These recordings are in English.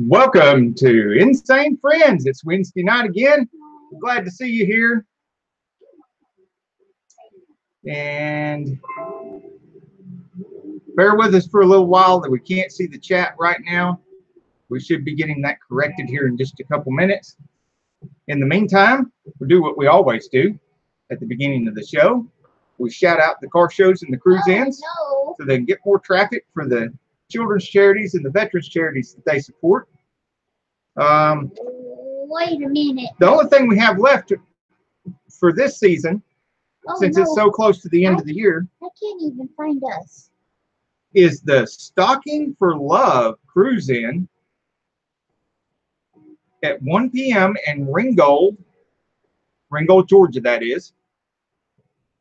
Welcome to Insane Friends. It's Wednesday night again. We're glad to see you here. And bear with us for a little while that we can't see the chat right now. We should be getting that corrected here in just a couple minutes. In the meantime, we'll do what we always do at the beginning of the show. We shout out the car shows and the cruise-ins so they can get more traffic for the children's charities and the veterans charities that they support. Wait a minute. The only thing we have left for this season, since it's so close to the end of the year, I can't even find us, is the Stocking for Love cruise-in at 1 p.m. in Ringgold, Georgia, that is,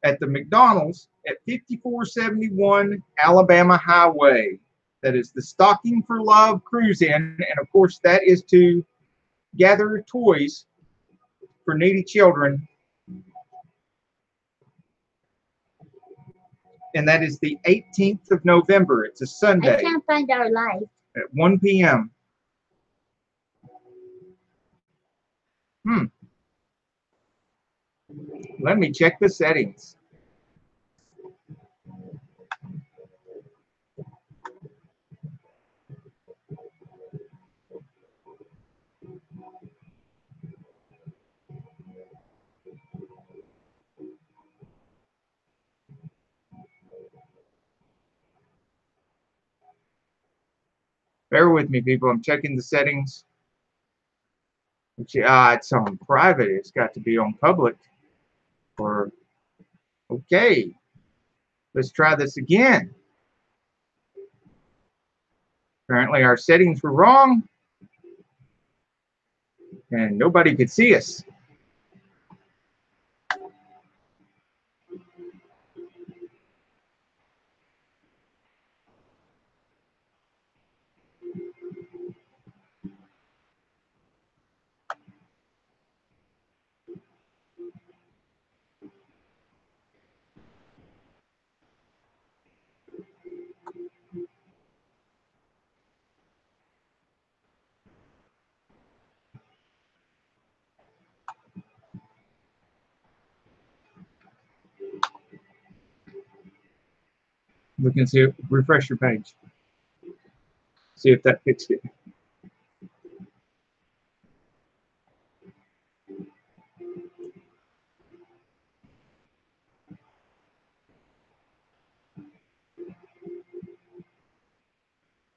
at the McDonald's at 5471 Alabama Highway. That is the Stocking for Love cruise-in, and of course that is to gather toys for needy children. And that is the 18th of November. It's a Sunday. I can't find our live. At 1 p.m. Let me check the settings. Bear with me, people. I'm checking the settings. It's on private. It's got to be on public. Or okay. Let's try this again. Apparently our settings were wrong. And nobody could see us. We can see it. Refresh your page. See if that fixed it.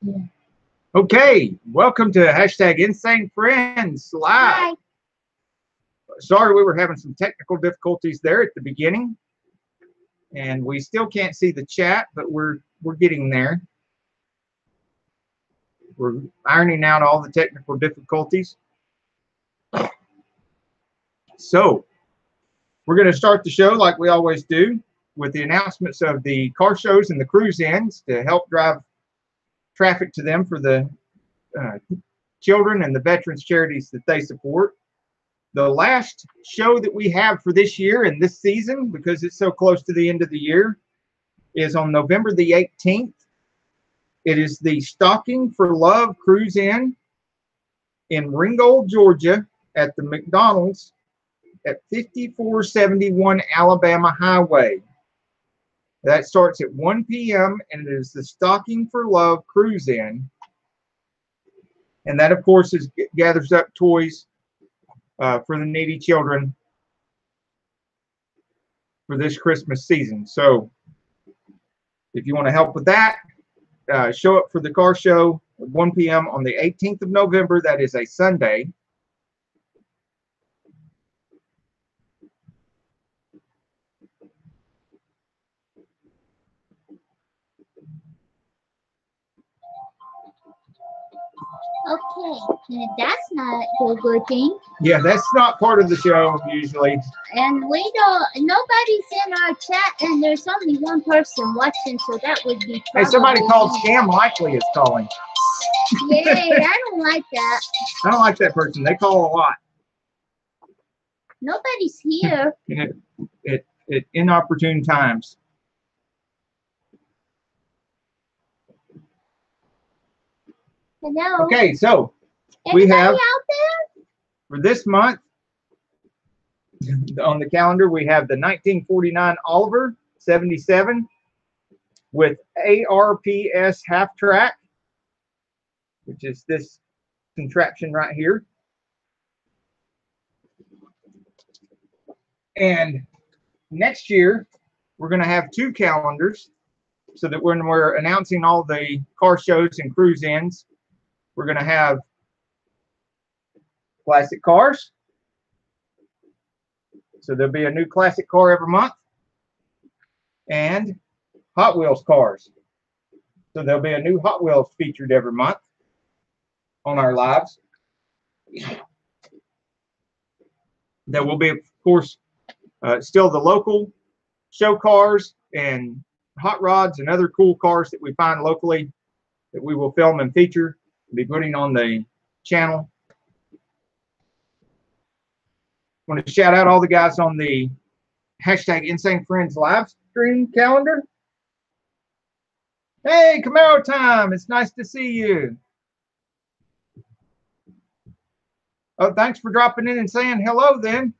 Yeah. Okay, welcome to hashtag Insane Friends Live. Hi. Sorry, we were having some technical difficulties there at the beginning, and we still can't see the chat, but we're getting there. We're ironing out all the technical difficulties. So we're going to start the show like we always do with the announcements of the car shows and the cruise-ins to help drive traffic to them for the children and the veterans charities that they support. The last show that we have for this year and this season, because it's so close to the end of the year, is on November the 18th. It is the Stocking for Love cruise-in in Ringgold, Georgia at the McDonald's at 5471 Alabama Highway. That starts at 1 p.m. and it is the Stocking for Love cruise-in. And that, of course, gathers up toys for the needy children for this Christmas season. So if you want to help with that, show up for the car show at 1 p.m. on the 18th of November. That is a Sunday. Okay, that's not a good thing. Yeah, that's not part of the show usually. And nobody's in our chat, and there's only one person watching, so that would be Hey, somebody called me. Scam Likely is calling. Yay, I don't like that. I don't like that person. They call a lot. Nobody's here. At inopportune times. Hello. Okay, so We Anybody have out there? for this month on the calendar, we have the 1949 Oliver 77 with ARPS half track, which is this contraption right here. And next year, we're going to have 2 calendars so that when we're announcing all the car shows and cruise ins, we're going to have classic cars. So there'll be a new classic car every month. And Hot Wheels cars. So there'll be a new Hot Wheels featured every month on our lives. There will be, of course, still the local show cars and hot rods and other cool cars that we find locally that we will film and feature and be putting on the channel. I want to shout out all the guys on the hashtag Insanefriends live stream calendar. Hey, Camaro time. It's nice to see you. Oh, thanks for dropping in and saying hello then.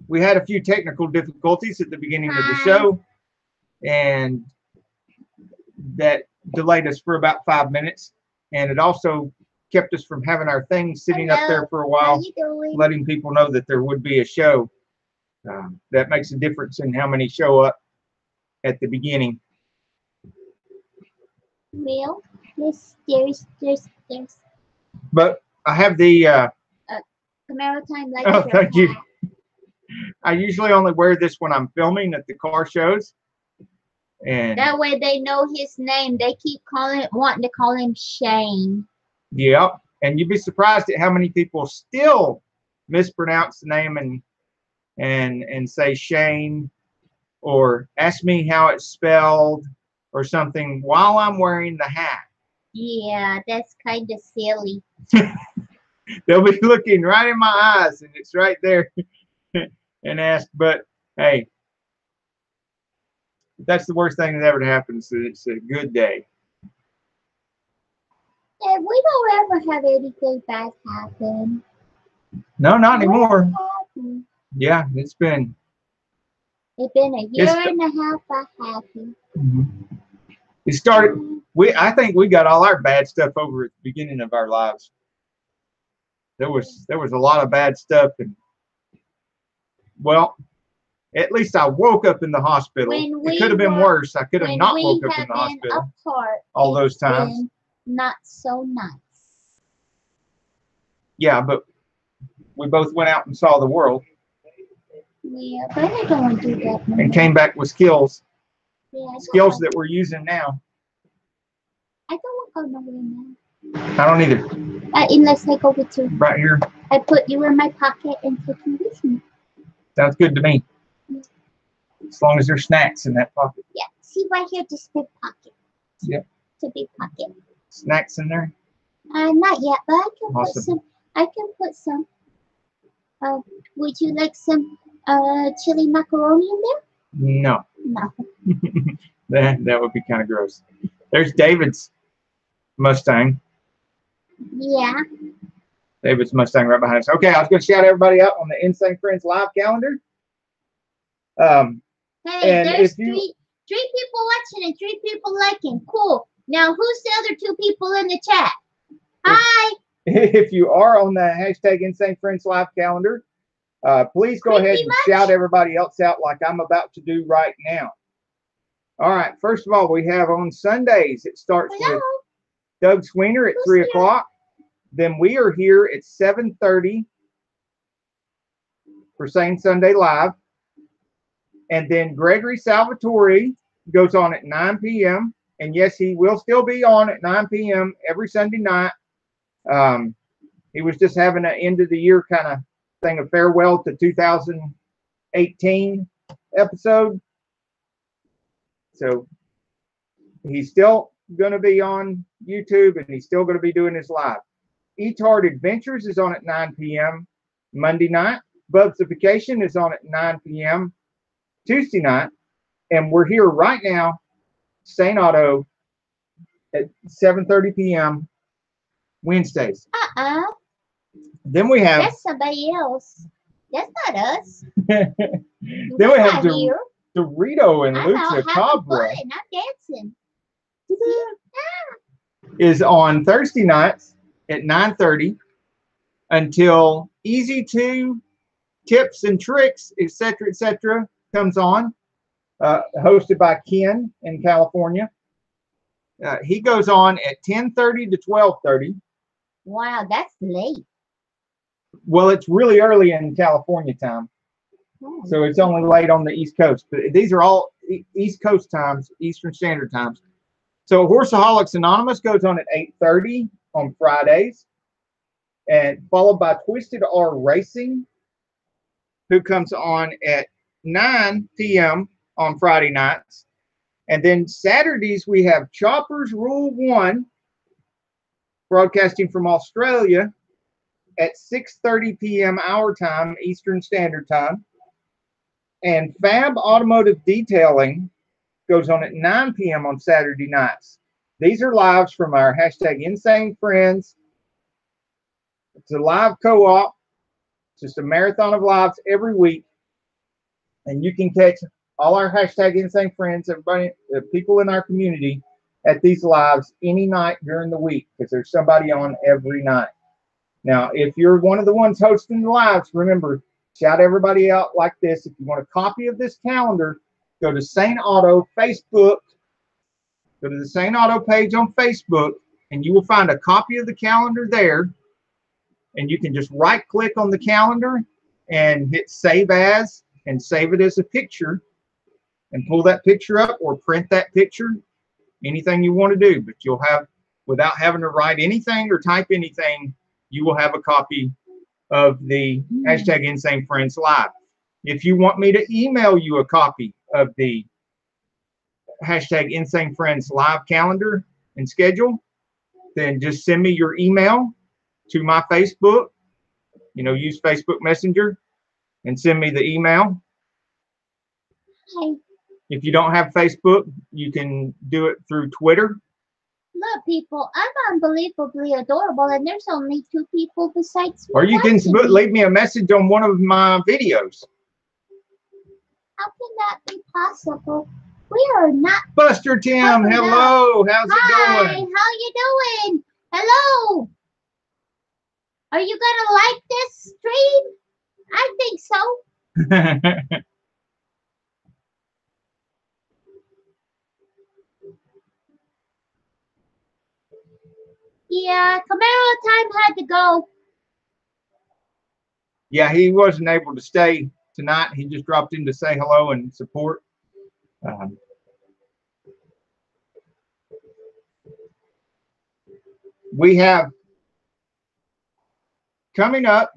We had a few technical difficulties at the beginning of the show, and that delayed us for about 5 minutes. And it also kept us from having our things sitting up there for a while, letting people know that there would be a show. That makes a difference in how many show up at the beginning. Real? There's. But I have the Camaro time. Like oh, thank you. I usually only wear this when I'm filming at the car shows, and that way they know his name. They keep wanting to call him Shane. Yep, and you'd be surprised at how many people still mispronounce the name and say Shane, or ask me how it's spelled or something while I'm wearing the hat. Yeah, that's kind of silly. They'll be looking right in my eyes, and it's right there, and ask. But hey, that's the worst thing that ever happens. So it's a good day. Yeah, we don't ever have anything bad happen. No, not anymore. Yeah, it's been a year and a half of happy. It started. I think we got all our bad stuff over at the beginning of our lives. There was a lot of bad stuff, and well, at least I woke up in the hospital. It could have been worse. I could have not woke up in the hospital all those times. Not so nice. Yeah, but we both went out and saw the world. Yeah, but I don't want to do that no and came back with skills. Yeah, skills that we're using now. I don't want to go nowhere now. I don't either. Unless I go with you. Right here. I put you in my pocket and take you with me. Sounds good to me. Yeah. As long as there's snacks in that pocket. Yeah. See right here, this big pocket. Yep. It's a big pocket. Snacks in there? Not yet, but I can put some. I can put some. Would you like some chili macaroni in there? No. No. That would be kind of gross. There's David's Mustang. Yeah. David's Mustang right behind us. Okay, I was going to shout everybody out on the Insanefriends live calendar. Hey, there's three people watching and 3 people liking. Cool. Now, who's the other 2 people in the chat? Hi. If you are on the hashtag Insanefriends live calendar, please go ahead and shout everybody else out like I'm about to do right now. All right. First of all, we have on Sundays, it starts with Doug Sweener at 3 o'clock. Then we are here at 7:30 for Sane Sunday Live. And then Gregory Salvatore goes on at 9 p.m. And yes, he will still be on at 9 p.m. every Sunday night. He was just having an end of the year kind of thing, a farewell to 2018 episode. So he's still going to be on YouTube, and he's still going to be doing his live. Each-Hard Adventures is on at 9 p.m. Monday night. Bubsification is on at 9 p.m. Tuesday night. And we're here right now, Saneauto, at 7:30 p.m. Wednesdays. Uh-uh. Then we have That's somebody else. That's not us. then we We're have not here. Dorito and I'm out Lucha having Cabra fun. I'm dancing. is on Thursday nights at 9:30 until Easy 2 Tips and Tricks, etc., comes on, hosted by Ken in California. He goes on at 10:30 to 12:30. Wow, that's late. Well, it's really early in California time, so it's only late on the East Coast. But these are all East Coast times, Eastern Standard Times. So Horseaholics Anonymous goes on at 8:30 on Fridays, and followed by Twisted R Racing, who comes on at 9 p.m. on Friday nights. And then Saturdays, we have Choppers Rule 1, broadcasting from Australia at 6:30 p.m. our time, Eastern Standard Time. And Fab Automotive Detailing goes on at 9 p.m. on Saturday nights. These are lives from our hashtag Insane Friends. It's a live co-op. It's just a marathon of lives every week. And you can catch all our hashtag Insane Friends, everybody, the people in our community, at these lives any night during the week, because there's somebody on every night. Now, if you're one of the ones hosting the lives, remember, shout everybody out like this. If you want a copy of this calendar, go to Saneauto Facebook. Go to the Saneauto page on Facebook, and you will find a copy of the calendar there. And you can just right-click on the calendar and hit Save As and save it as a picture and pull that picture up or print that picture, anything you want to do. But you'll have, without having to write anything or type anything, you will have a copy of the hashtag Insane Friends Live. If you want me to email you a copy of the hashtag Insane Friends Live calendar and schedule, then just send me your email to my Facebook. Use Facebook Messenger and send me the email. Hey. If you don't have Facebook, you can do it through Twitter. Look, people, I'm unbelievably adorable, and there's only 2 people besides me. Or you can leave me a message on one of my videos. How can that be possible? We are not. Buster Tim, hello. How's it Hi, going? how you doing? Hello. Are you gonna like this stream? I think so. Yeah, Camaro time had to go. Yeah, he wasn't able to stay tonight. He just dropped in to say hello and support. We have coming up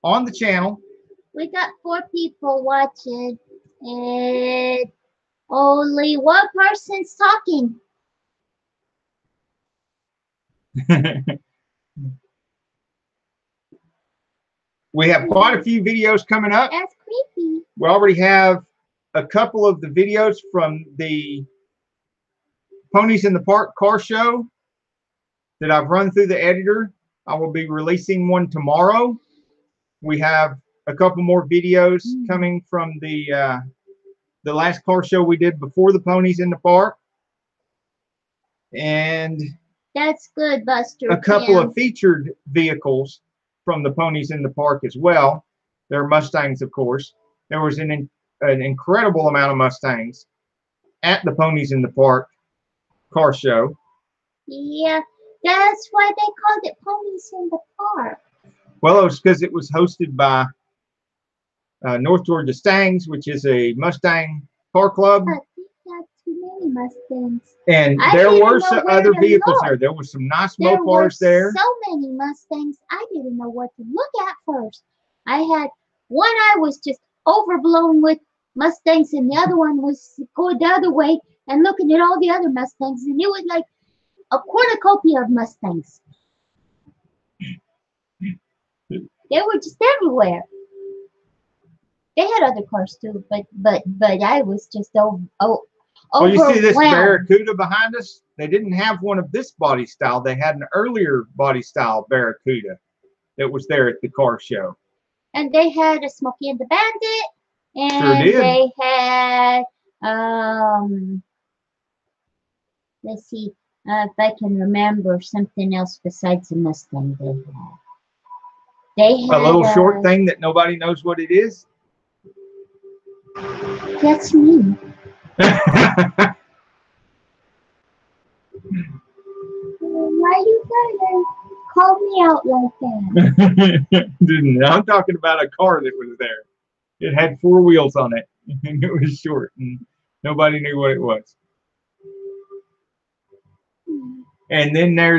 on the channel. We got 4 people watching, and only 1 person's talking. We have quite a few videos coming up. That's creepy. We already have a couple of the videos from the Ponies in the Park car show that I've run through the editor. I will be releasing one tomorrow. We have a couple more videos coming from the last car show we did before the Ponies in the Park. And that's good, Buster. A couple of featured vehicles from the Ponies in the Park as well. They're Mustangs, of course. There was an incredible amount of Mustangs at the Ponies in the Park car show. Yeah, that's why they called it Ponies in the Park. Well, it was because it was hosted by North Georgia Stangs, which is a Mustang car club. I think that's too many Mustangs. And there were some other vehicles there. There were some nice Mopars there. So many Mustangs, I didn't know what to look at first. I had one I was just overblown with Mustangs, and the other one was going the other way and looking at all the other Mustangs, and it was like a cornucopia of Mustangs. They were just everywhere. They had other cars too, but I was just Oh, you see this Barracuda behind us? they didn't have one of this body style. They had an earlier body style Barracuda that was there at the car show. And they had a Smokey and the Bandit. And Sure did. they had, let's see if I can remember something else besides the Mustang they had. They had a little short thing that nobody knows what it is. That's me. Why you gotta call me out like that? I'm talking about a car that was there. It had 4 wheels on it, and it was short, and nobody knew what it was. And then there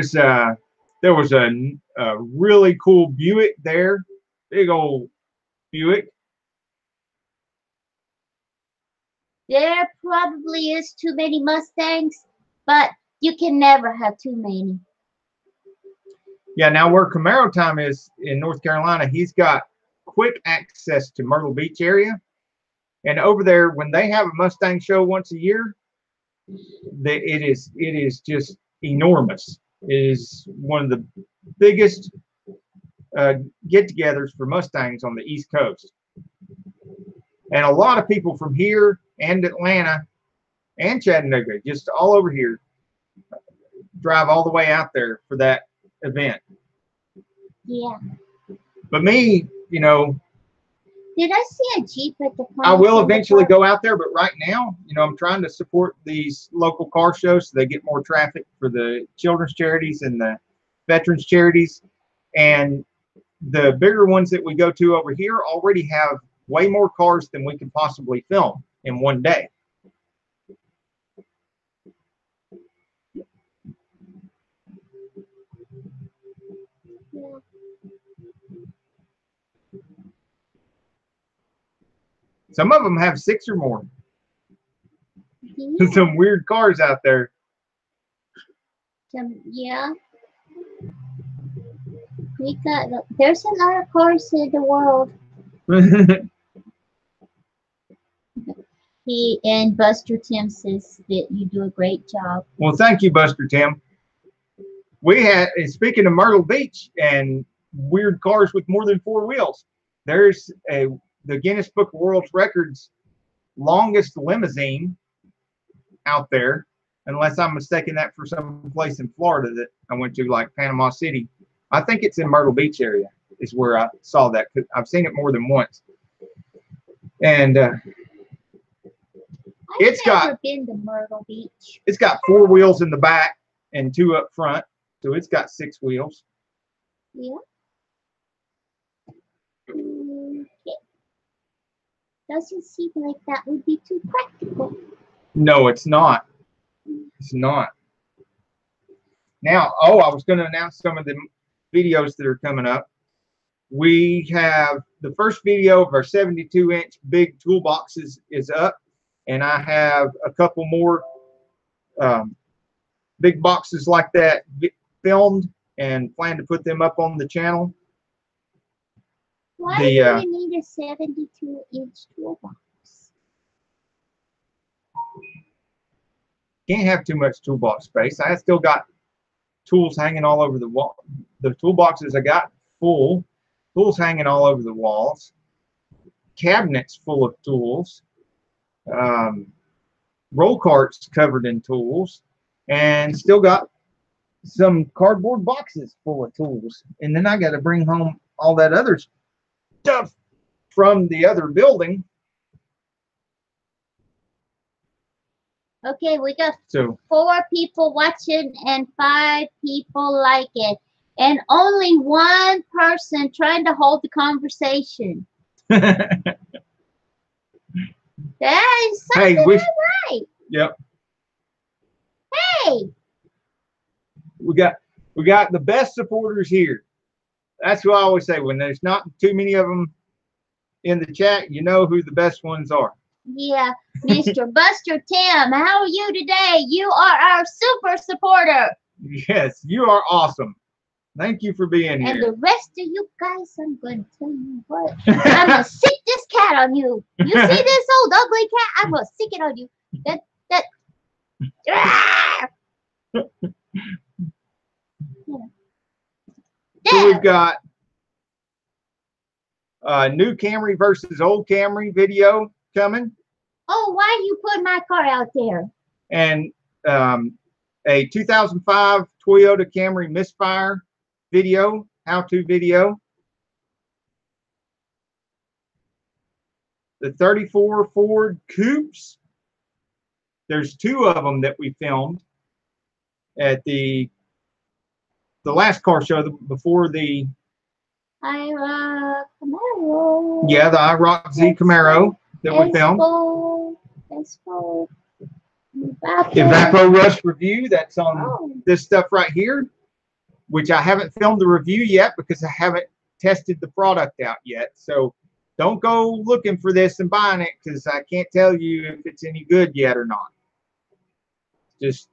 was a really cool Buick there, big old Buick. There probably is too many Mustangs, but you can never have too many. Yeah, now where Camaro time is in North Carolina, he's got quick access to Myrtle Beach area. And over there, when they have a Mustang show once a year, it is just enormous. It is one of the biggest get-togethers for Mustangs on the East Coast. And a lot of people from here and Atlanta and Chattanooga, just all over here, drive all the way out there for that event. Yeah. But me, you know, did I see a Jeep at the I will eventually go out there, but right now, you know, I'm trying to support these local car shows so they get more traffic for the children's charities and the veterans charities. And the bigger ones that we go to over here already have way more cars than we can possibly film in one day. Some of them have 6 or more. Yeah. Some weird cars out there. Yeah. There's a lot of cars in the world. He and Buster Tim says that you do a great job. Well, thank you, Buster Tim. We had, speaking of Myrtle Beach and weird cars with more than 4 wheels, there's the Guinness Book of World Records longest limousine out there, unless I'm mistaken that for some place in Florida that I went to, like Panama City. I think it's in Myrtle Beach area is where I saw that. I've seen it more than once. And it's got been to Myrtle Beach. It's got 4 wheels in the back and 2 up front, so it's got 6 wheels. Yeah. Okay. Doesn't seem like that would be too practical. No, it's not. It's not. Now, I was going to announce some of the videos that are coming up. We have the first video of our 72-inch big toolboxes is up, and I have a couple more big boxes like that filmed and plan to put them up on the channel. Why do you need a 72-inch toolbox? Can't have too much toolbox space. I still got tools hanging all over the wall. The toolboxes I got full. Tools hanging all over the walls. Cabinets full of tools. Roll carts covered in tools. And still got some cardboard boxes full of tools. And then I got to bring home all that other stuff from the other building. Okay, we got 4 people watching and 5 people like it, and only 1 person trying to hold the conversation. That is something right. Yep. Hey. We got the best supporters here. That's what I always say. When there's not too many of them in the chat, you know who the best ones are. Yeah, Mr. Buster Tim, how are you today? You are our super supporter. Yes, you are awesome. Thank you for being here. And the rest of you guys, I'm going to tell you what. I'm going to sick this cat on you. You see this old ugly cat? I'm going to sick it on you. So we've got new Camry versus old Camry video coming. Oh, why you put my car out there? And a 2005 Toyota Camry misfire video, how-to video. The 34 Ford Coupes. There's 2 of them that we filmed at the last car show before the IROC Camaro. Yeah, the IROC Z Camaro that we filmed. Evapo Rush review. That's on this stuff right here, which I haven't filmed the review yet because I haven't tested the product out yet. So don't go looking for this and buying it because I can't tell you if it's any good yet or not. Just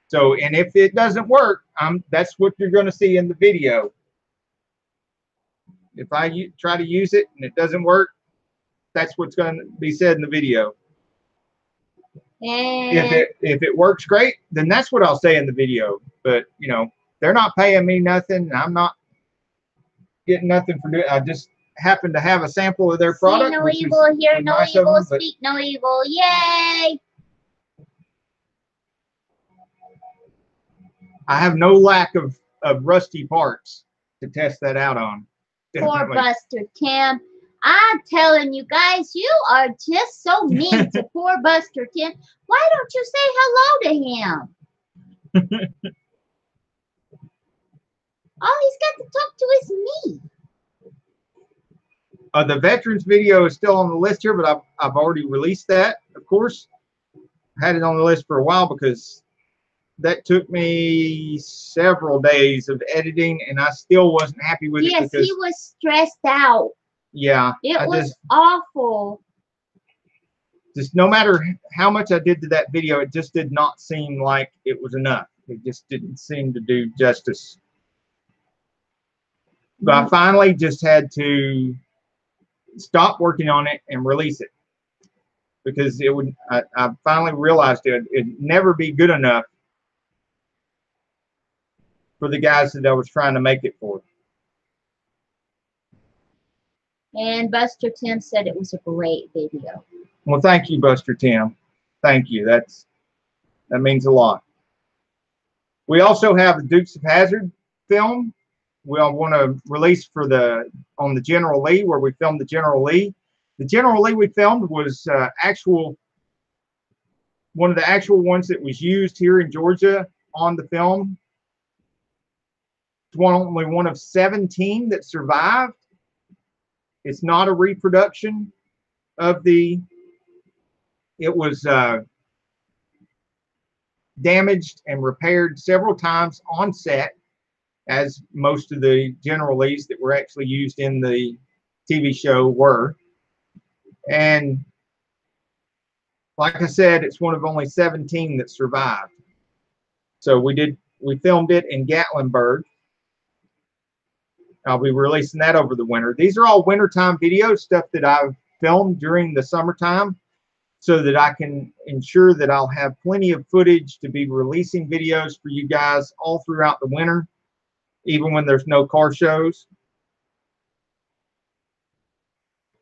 so, and if it doesn't work, that's what you're going to see in the video. If I try to use it and it doesn't work, that's what's going to be said in the video. And if it works great, then that's what I'll say in the video. But you know, they're not paying me nothing. I'm not getting nothing for doing. I just happen to have a sample of their product. See no evil, hear no evil, speak no evil. Yay! I have no lack of rusty parts to test that out on. Poor Buster Tim. I'm telling you guys, you are just so mean to poor Buster Tim. Why don't you say hello to him? All he's got to talk to is me. The veterans video is still on the list here, but I've already released that, of course. I had it on the list for a while because that took me several days of editing, and I still wasn't happy with it. Yes, he was stressed out. Yeah. It was awful. Just no matter how much I did to that video, it just did not seem like it was enough. It just didn't seem to do justice. But I finally just had to stop working on it and release it because it would. I finally realized it'd never be good enough for the guys that I was trying to make it for. And Buster Tim said it was a great video. Well, thank you, Buster Tim. Thank you. That means a lot. We also have the Dukes of Hazzard film. We'll want to release on the General Lee, where we filmed the General Lee. The General Lee we filmed was one of the actual ones that was used here in Georgia on the film. It's only one of 17 that survived. It's not a reproduction of it was damaged and repaired several times on set, as most of the General Lees that were actually used in the TV show were. And like I said, it's one of only 17 that survived. So we filmed it in Gatlinburg. I'll be releasing that over the winter. These are all wintertime videos, stuff that I've filmed during the summertime so that I can ensure that I'll have plenty of footage to be releasing videos for you guys all throughout the winter, even when there's no car shows.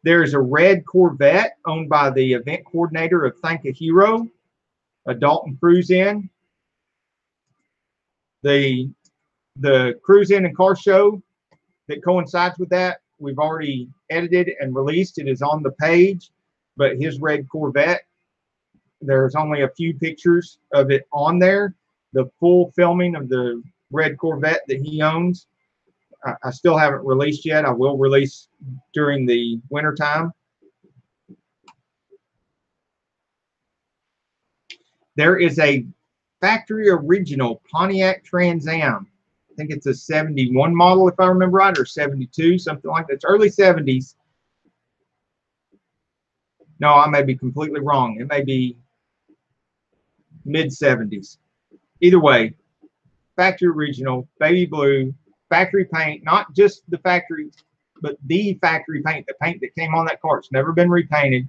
There's a red Corvette owned by the event coordinator of Thank a Hero, a Dalton Cruise-In. The Cruise-In and car show that coincides with that, we've already edited and released. It is on the page, but his red Corvette, there's only a few pictures of it on there. The full filming of the red Corvette that he owns, I still haven't released yet. I will release during the winter time. There is a factory original Pontiac Trans Am. I think it's a 71 model, if I remember right, or 72, something like that. It's early 70s. No, I may be completely wrong. It may be mid 70s. Either way, factory original, baby blue, factory paint, not just the factory, but the factory paint, the paint that came on that car. It's never been repainted.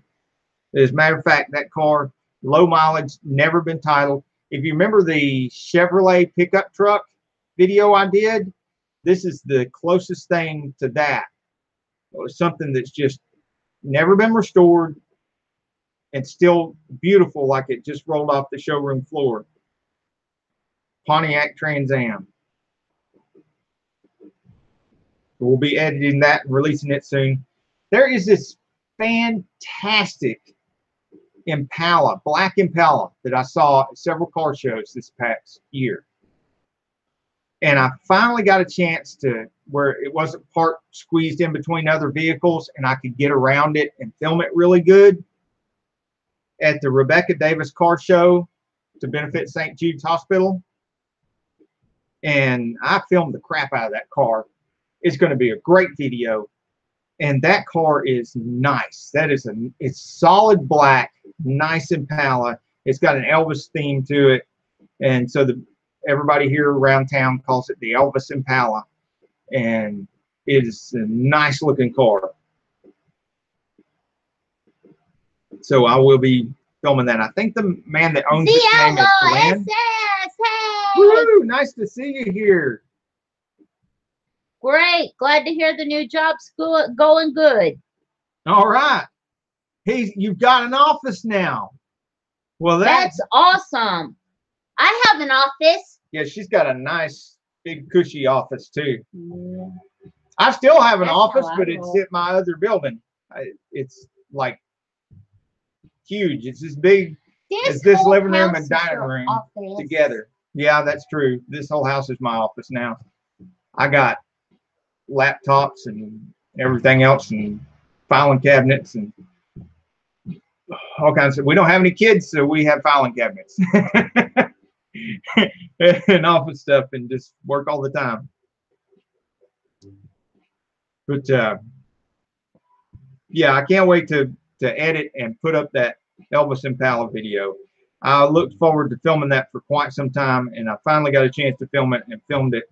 As a matter of fact, that car low mileage, never been titled. If you remember the Chevrolet pickup truck video I did, this is the closest thing to that. Something that's just never been restored and still beautiful, like it just rolled off the showroom floor. Pontiac Trans Am. We'll be editing that and releasing it soon. There is this fantastic Impala, black Impala, that I saw at several car shows this past year. And I finally got a chance to where it wasn't part squeezed in between other vehicles and I could get around it and film it really good at the Rebecca Davis car show to benefit St. Jude's Hospital. And I filmed the crap out of that car. It's going to be a great video. And that car is nice. It's solid black, nice Impala. It's got an Elvis theme to it. And so everybody here around town calls it the Elvis Impala. And it is a nice looking car. So I will be filming that. I think the man that owns it name is Glenn. Woo! Nice to see you here. Great. Glad to hear the new job's going good. All right. You've got an office now. Well, that's awesome. I have an office. Yeah, she's got a nice, big, cushy office, too. Yeah. I still have an office, but it's at my other building. It's like huge. It's as big as this living room and dining room together. Yeah, that's true. This whole house is my office now. I got laptops and everything else and filing cabinets and all kinds of. We don't have any kids, so we have filing cabinets and office stuff and just work all the time. But yeah, I can't wait to edit and put up that Elvis Impala video. I looked forward to filming that for quite some time, and I finally got a chance to film it and filmed it.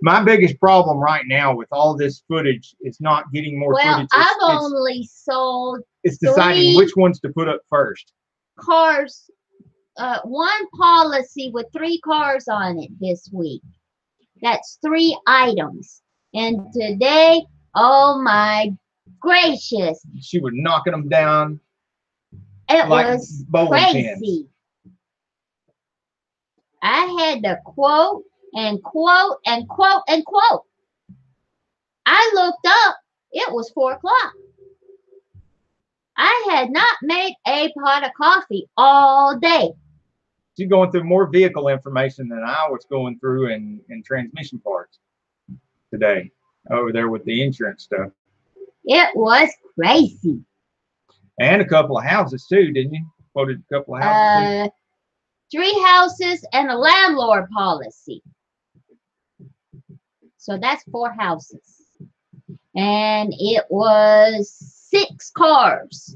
My biggest problem right now with all this footage is not getting more footage. I've only sold. It's deciding which ones to put up first. Cars, one policy with 3 cars on it this week. That's 3 items. And today, oh my gracious. She was knocking them down. It was crazy. I had to quote and quote and quote and quote. I looked up. It was 4 o'clock. I had not made a pot of coffee all day. She's going through more vehicle information than I was going through in transmission parts today over there with the insurance stuff. It was crazy. And a couple of houses too, didn't you? Quoted a couple of houses too. 3 houses and a landlord policy. So that's 4 houses. And it was 6 cars.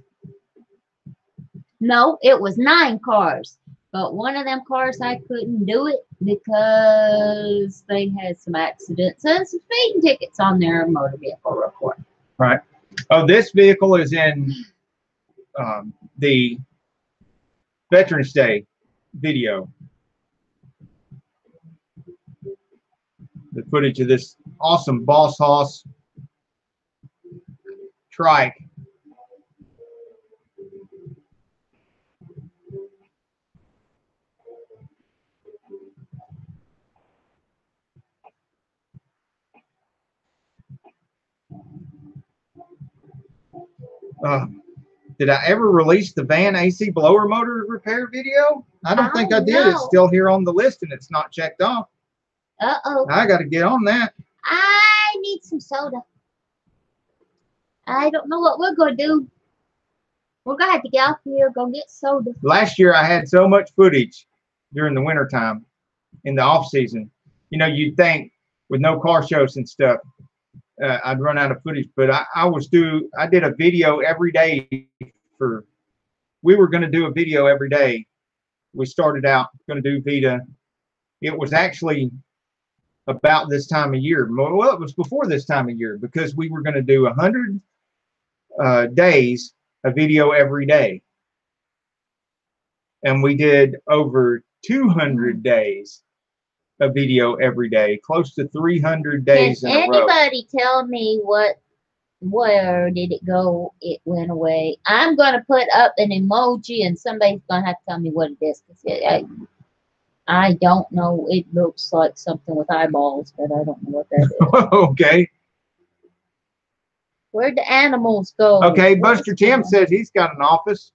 No, it was 9 cars. But one of them cars, I couldn't do it because they had some accidents and some speeding tickets on their motor vehicle report. Right. Oh, this vehicle is in the Veterans Day video. The footage of this awesome Boss Hoss trike. Did I ever release the van AC blower motor repair video? I don't think I did. No. It's still here on the list and it's not checked off. Uh-oh. I got to get on that. I need some soda. I don't know what we're going to do. We're going to have to get out here, go get soda. Last year I had so much footage during the wintertime in the off season. You know, you'd think with no car shows and stuff, I'd run out of footage, but I did a video every day we were going to do a video every day. We started out going to do Vita. It was actually about this time of year. Well, it was before this time of year because we were going to do 100 days, a video every day. And we did over 200 days of video every day, close to 300 days in a row. Can anybody tell me where did it go? It went away. I'm going to put up an emoji and somebody's going to have to tell me what it is. I don't know. It looks like something with eyeballs, but I don't know what that is. Okay. Where'd the animals go? Okay, Buster Tim says he's got an office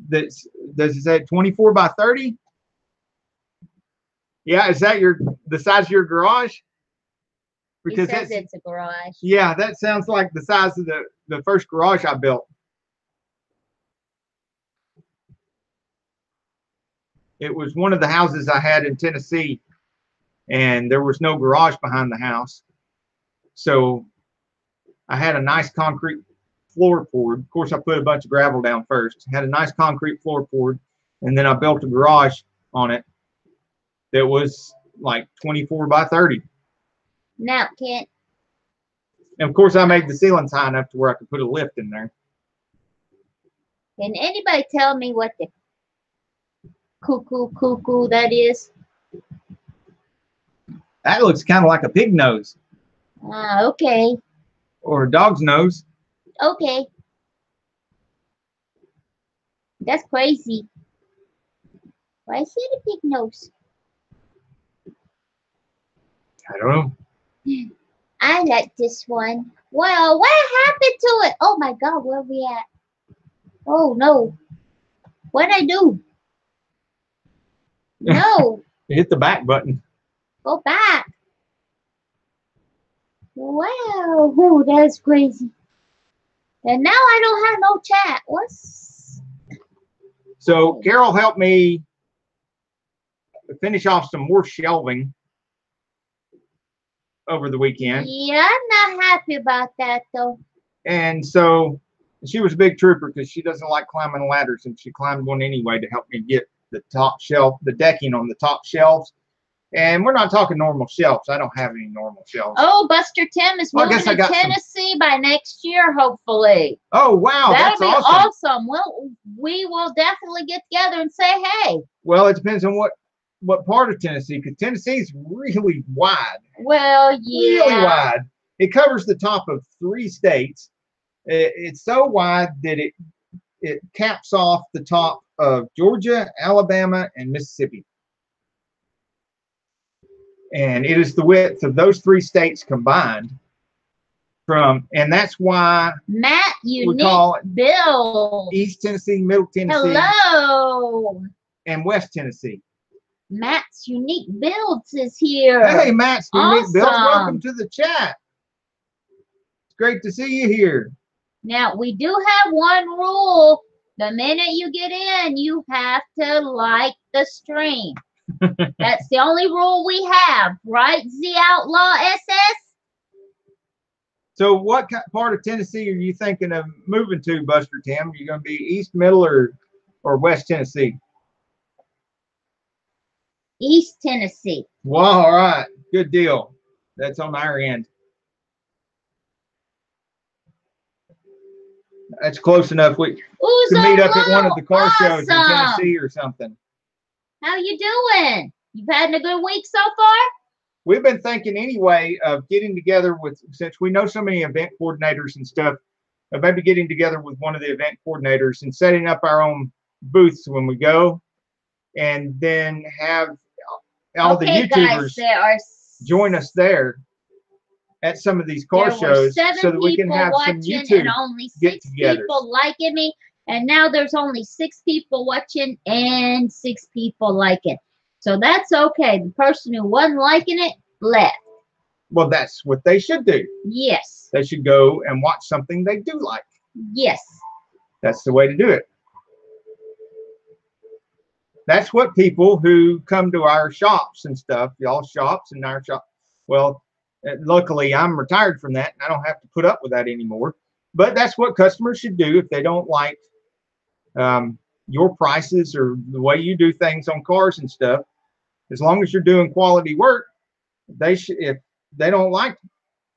that's, does it say 24 by 30? Yeah, is that the size of your garage? Because he says it's a garage. Yeah, that sounds like the size of the first garage I built. It was one of the houses I had in Tennessee, and there was no garage behind the house. So I had a nice concrete floor poured. Of course, I put a bunch of gravel down first. Had a nice concrete floor poured, and then I built a garage on it that was like 24 by 30. Now, Kent. And of course, I made the ceilings high enough to where I could put a lift in there. Can anybody tell me what the cuckoo that is? That looks kind of like a pig nose. Okay. Or a dog's nose. Okay. That's crazy. Why is it a pig nose? I don't know. I like this one. Well, what happened to it? Oh my God, where are we at? Oh no. What'd I do? No. You hit the back button. Go back. Wow. Oh, that's crazy. And now I don't have no chat. What's... So Carol helped me finish off some more shelving over the weekend. Yeah, I'm not happy about that though. And so she was a big trooper because she doesn't like climbing ladders, and she climbed one anyway to help me get the top shelf, the decking on the top shelves. And we're not talking normal shelves. I don't have any normal shelves. Oh, Buster Tim is moving to Tennessee by next year, hopefully. Oh, wow. That'll be awesome. Awesome. Well, we will definitely get together and say hey. Well, it depends on what part of Tennessee, because Tennessee's really wide. Well, yeah. Really wide. It covers the top of 3 states. It's so wide that it caps off the top of Georgia, Alabama, and Mississippi. And it is the width of those 3 states combined. And that's why Matt, we call it Bill. East Tennessee, Middle Tennessee. Hello. And West Tennessee. Matt's Unique Builds is here. Hey, Matt's Unique Builds. Awesome. Welcome to the chat. It's great to see you here. Now, we do have one rule. The minute you get in, you have to like the stream. That's the only rule we have, right, Z Outlaw SS? So what part of Tennessee are you thinking of moving to, Buster Tim? Are you going to be East, Middle, or West Tennessee? East Tennessee. Well, all right. Good deal. That's on our end. That's close enough. We can meet up at one of the car shows in Tennessee or something. How you doing? You've had a good week so far? We've been thinking anyway of getting together with, since we know so many event coordinators and stuff, of maybe getting together with one of the event coordinators and setting up our own booths when we go, and then have all the YouTubers join us there at some of these car shows so that we can have some YouTube and only 6 get-togethers. people liking me. And now there's only 6 people watching and 6 people liking. So that's okay. The person who wasn't liking it left. Well, that's what they should do. Yes. They should go and watch something they do like. Yes. That's the way to do it. That's what people who come to our shops and stuff, y'all shops and our shop. Well, luckily I'm retired from that and I don't have to put up with that anymore. But that's what customers should do if they don't like your prices or the way you do things on cars and stuff. As long as you're doing quality work, they should. If they don't like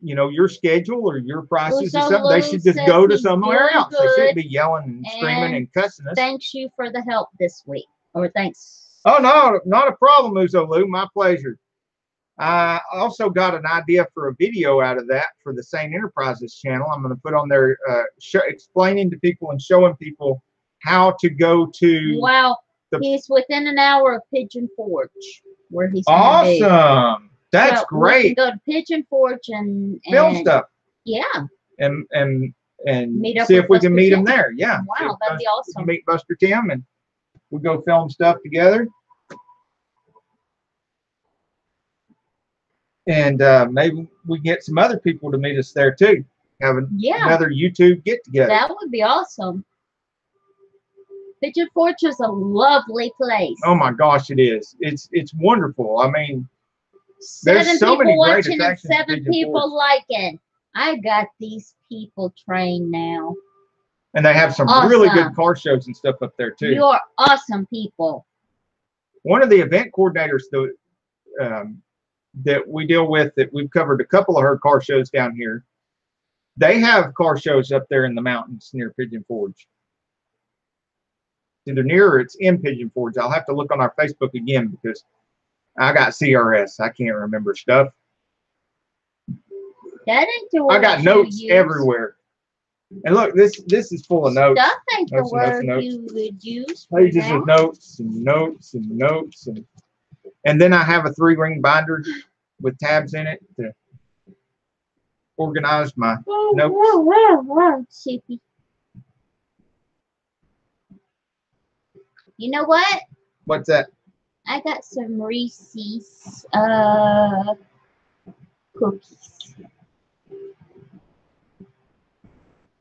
you know, your schedule or your prices or Uzo something, they Lou should just says go to he's somewhere doing else. They good, shouldn't be yelling and screaming and cussing us. Thanks you for the help this week. Or thanks. Oh, no, not a problem, Uzo Lou. My pleasure. I also got an idea for a video out of that for the Sane Enterprises channel. I'm going to put on there explaining to people and showing people how to go to. Wow, he's within an hour of Pigeon Forge, where he's awesome. That's so great. We can go to Pigeon Forge and film stuff. Yeah. And meet up see if we Buster can meet Tim. him there. Yeah. Wow, that'd be awesome. Meet Buster Tim and we go film stuff together. And maybe we get some other people to meet us there too. Have another YouTube get together. That would be awesome. Pigeon Forge is a lovely place. Oh my gosh, it is. It's wonderful. I mean, there's so many great attractions. 7 people liking. I got these people trained now. And they have some really good car shows and stuff up there too. You're awesome people. One of the event coordinators that we deal with, that we've covered a couple of her car shows down here, they have car shows up there in the mountains near Pigeon Forge. Either near or it's in Pigeon Forge. I'll have to look on our Facebook again because I got CRS. I can't remember stuff. That ain't the word I got notes everywhere. And look, this is full of notes. Stuff ain't the word you would use. Pages of notes and notes and notes, and then I have a 3-ring binder with tabs in it to organize my notes. You know what? What's that? I got some Reese's cookies.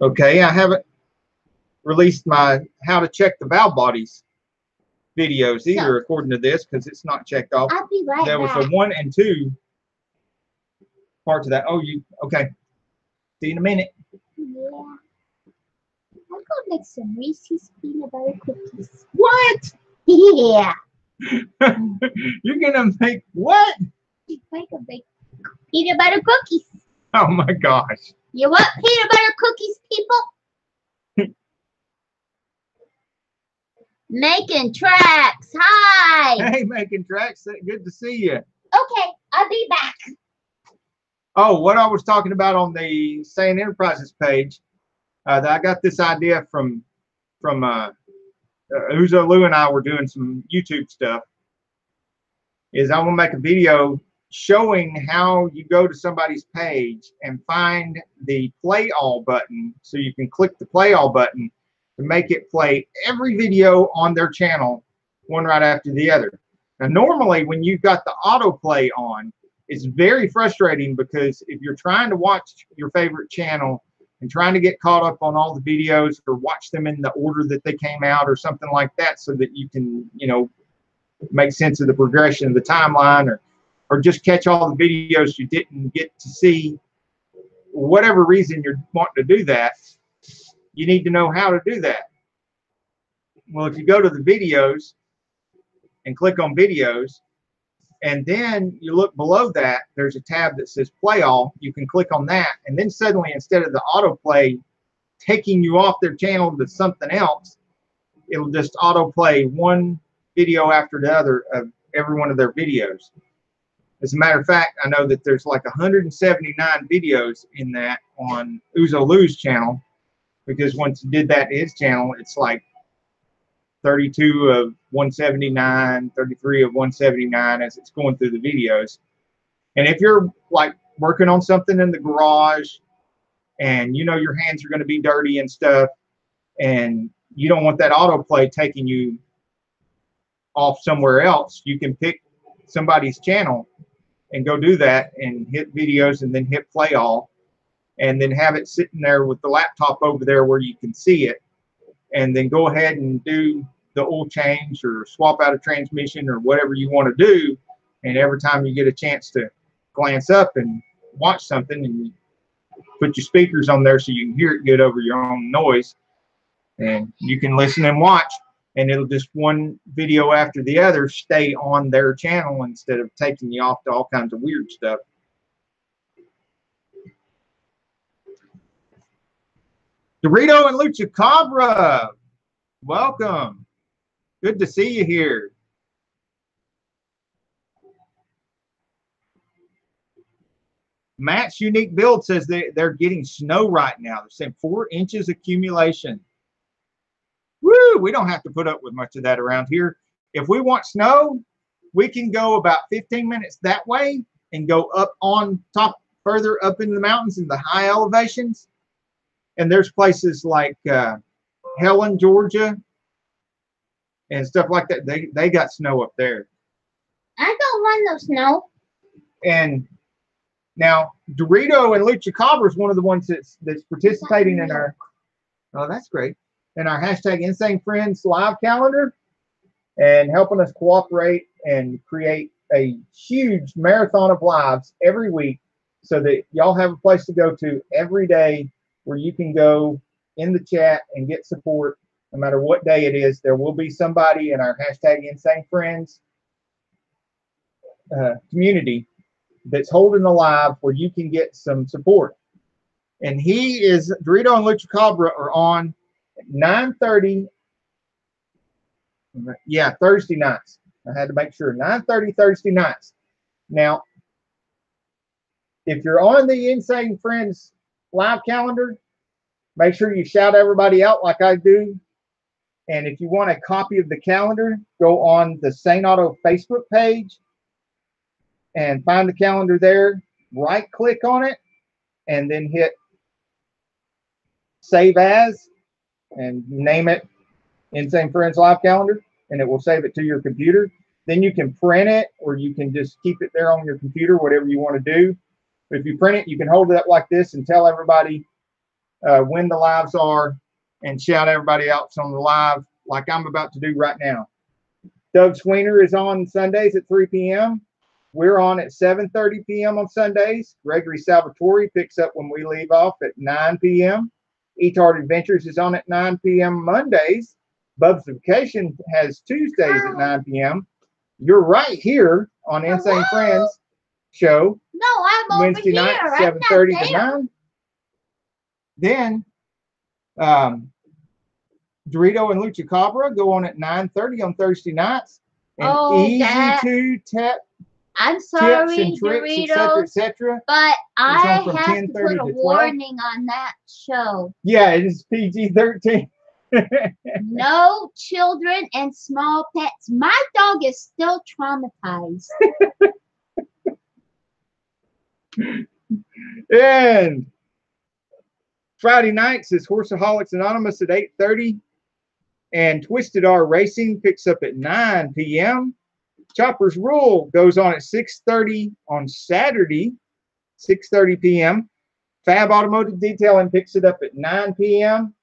Okay, I haven't released my how to check the valve bodies videos either, according to this, because it's not checked off. I'll be right back. There was a 1 and 2 parts of that. Oh, okay. See you in a minute. Yeah. I'm gonna make some Reese's peanut butter cookies. What? Yeah. You're gonna make what? Make a big peanut butter cookies. Oh my gosh. You want peanut butter cookies, people? Making tracks. Hi. Hey, making tracks. Good to see you. Okay, I'll be back. Oh, what I was talking about on the Sane Enterprises page, that I got this idea from Uzo Lou and I were doing some YouTube stuff, is I want to make a video showing how you go to somebody's page and find the play all button, so you can click the play all button to make it play every video on their channel, one right after the other. Now, normally when you've got the autoplay on, it's very frustrating because if you're trying to watch your favorite channel and trying to get caught up on all the videos or watch them in the order that they came out or something like that, so that you can, you know, make sense of the progression of the timeline, or just catch all the videos you didn't get to see, whatever reason you're wanting to do that, you need to know how to do that. Well, if you go to the videos and click on videos, and then you look below that, there's a tab that says play all. You can click on that, and then suddenly, instead of the autoplay taking you off their channel to something else, it'll just autoplay one video after the other of every one of their videos. As a matter of fact, I know that there's like 179 videos in that on Uzo Lou's channel, because once he did that to his channel, it's like 32 of 179, 33 of 179 as it's going through the videos. And if you're like working on something in the garage and you know your hands are going to be dirty and stuff, and you don't want that autoplay taking you off somewhere else, you can pick somebody's channel and go do that and hit videos and then hit play all, and then have it sitting there with the laptop over there where you can see it, and then go ahead and do the oil change or swap out a transmission or whatever you want to do. And every time you get a chance to glance up and watch something, and you put your speakers on there so you can hear it good over your own noise, and you can listen and watch, and it'll just one video after the other stay on their channel instead of taking you off to all kinds of weird stuff. Dorito and Lucha Cabra, welcome. Good to see you here. Matt's Unique Build says they're getting snow right now. They're saying 4 inches accumulation. Woo! We don't have to put up with much of that around here. If we want snow, we can go about 15 minutes that way and go up on top, further up in the mountains in the high elevations. And there's places like Helen, Georgia, and stuff like that. They got snow up there. I don't want no snow. And now Dorito and Lucha Cabra is one of the ones that's participating in our. Oh, that's great. In our hashtag Insane Friends live calendar, and helping us cooperate and create a huge marathon of lives every week, so that y'all have a place to go to every day, where you can go in the chat and get support no matter what day it is. There will be somebody in our hashtag Insane Friends community that's holding the live where you can get some support. And Dorito and Lucha Cabra are on 9:30. Yeah, Thursday nights. I had to make sure. 9:30 Thursday nights. Now, if you're on the Insane Friends live calendar, make sure you shout everybody out like I do. And if you want a copy of the calendar, go on the Saneauto Facebook page and find the calendar there. Right click on it and then hit Save As and name it Insane Friends Live Calendar, and it will save it to your computer. Then you can print it, or you can just keep it there on your computer, whatever you want to do. But if you print it, you can hold it up like this and tell everybody when the lives are, and shout everybody out on the live like I'm about to do right now. Doug Sweener is on Sundays at 3 p.m. We're on at 7:30 p.m. on Sundays. Gregory Salvatore picks up when we leave off at 9 p.m. ATRA Adventures is on at 9 p.m. Mondays. Bub's Vacation has Tuesdays at 9 p.m. You're right here on Insane Friends show. No, I'm Wednesday over night, here. 7:30 to 9. Then Dorito and Lucha Cabra go on at 9:30 on Thursday nights. And to tap. I'm sorry, tips and tricks, Doritos, etc. but I have to 10:30 put a to 12. warning on that show. Yeah, it is PG-13. No children and small pets. My dog is still traumatized. And Friday nights is Horseaholics Anonymous at 8:30. And Twisted R Racing picks up at 9 p.m. Chopper's Rule goes on at 6:30 on Saturday, 6:30 p.m. Fab Automotive Detailing picks it up at 9 p.m.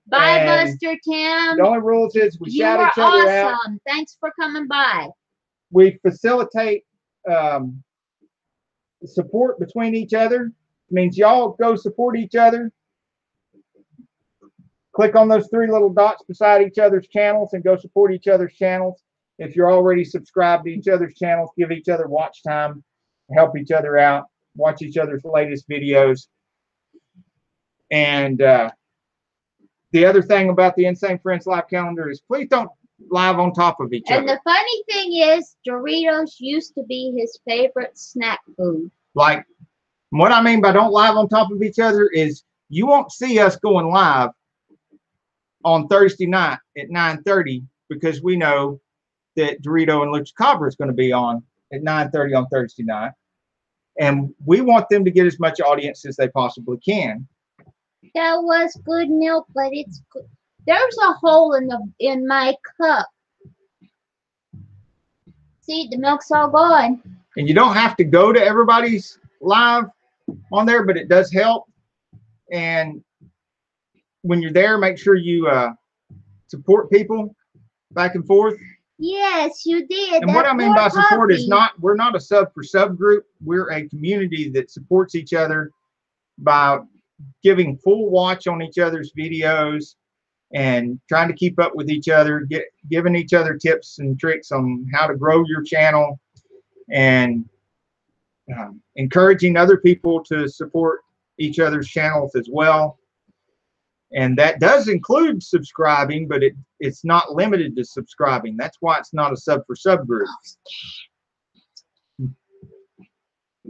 Bye, And Buster Tim. the only rules is we You shout are each other out. awesome. Thanks for coming by. We facilitate support between each other. It means y'all go support each other. Click on those 3 little dots beside each other's channels and go support each other's channels. If you're already subscribed to each other's channels, give each other watch time, help each other out, watch each other's latest videos. And the other thing about the Insane Friends live calendar is please don't live on top of each other. And the funny thing is, Doritos used to be his favorite snack food. Like, what I mean by don't live on top of each other is you won't see us going live on Thursday night at 9:30 because we know that Dorito and Lucha Cabra is going to be on at 9:30 on Thursday night. And we want them to get as much audience as they possibly can. That was good milk, but it's good. There's a hole in my cup. See, the milk's all gone. And you don't have to go to everybody's live on there, but it does help. And when you're there, make sure you support people back and forth. Yes, you did. And what I mean by support is we're not a sub for subgroup. We're a community that supports each other by giving full watch on each other's videos and trying to keep up with each other, giving each other tips and tricks on how to grow your channel, and encouraging other people to support each other's channels as well. And that does include subscribing, but it's not limited to subscribing. That's why it's not a sub for sub group.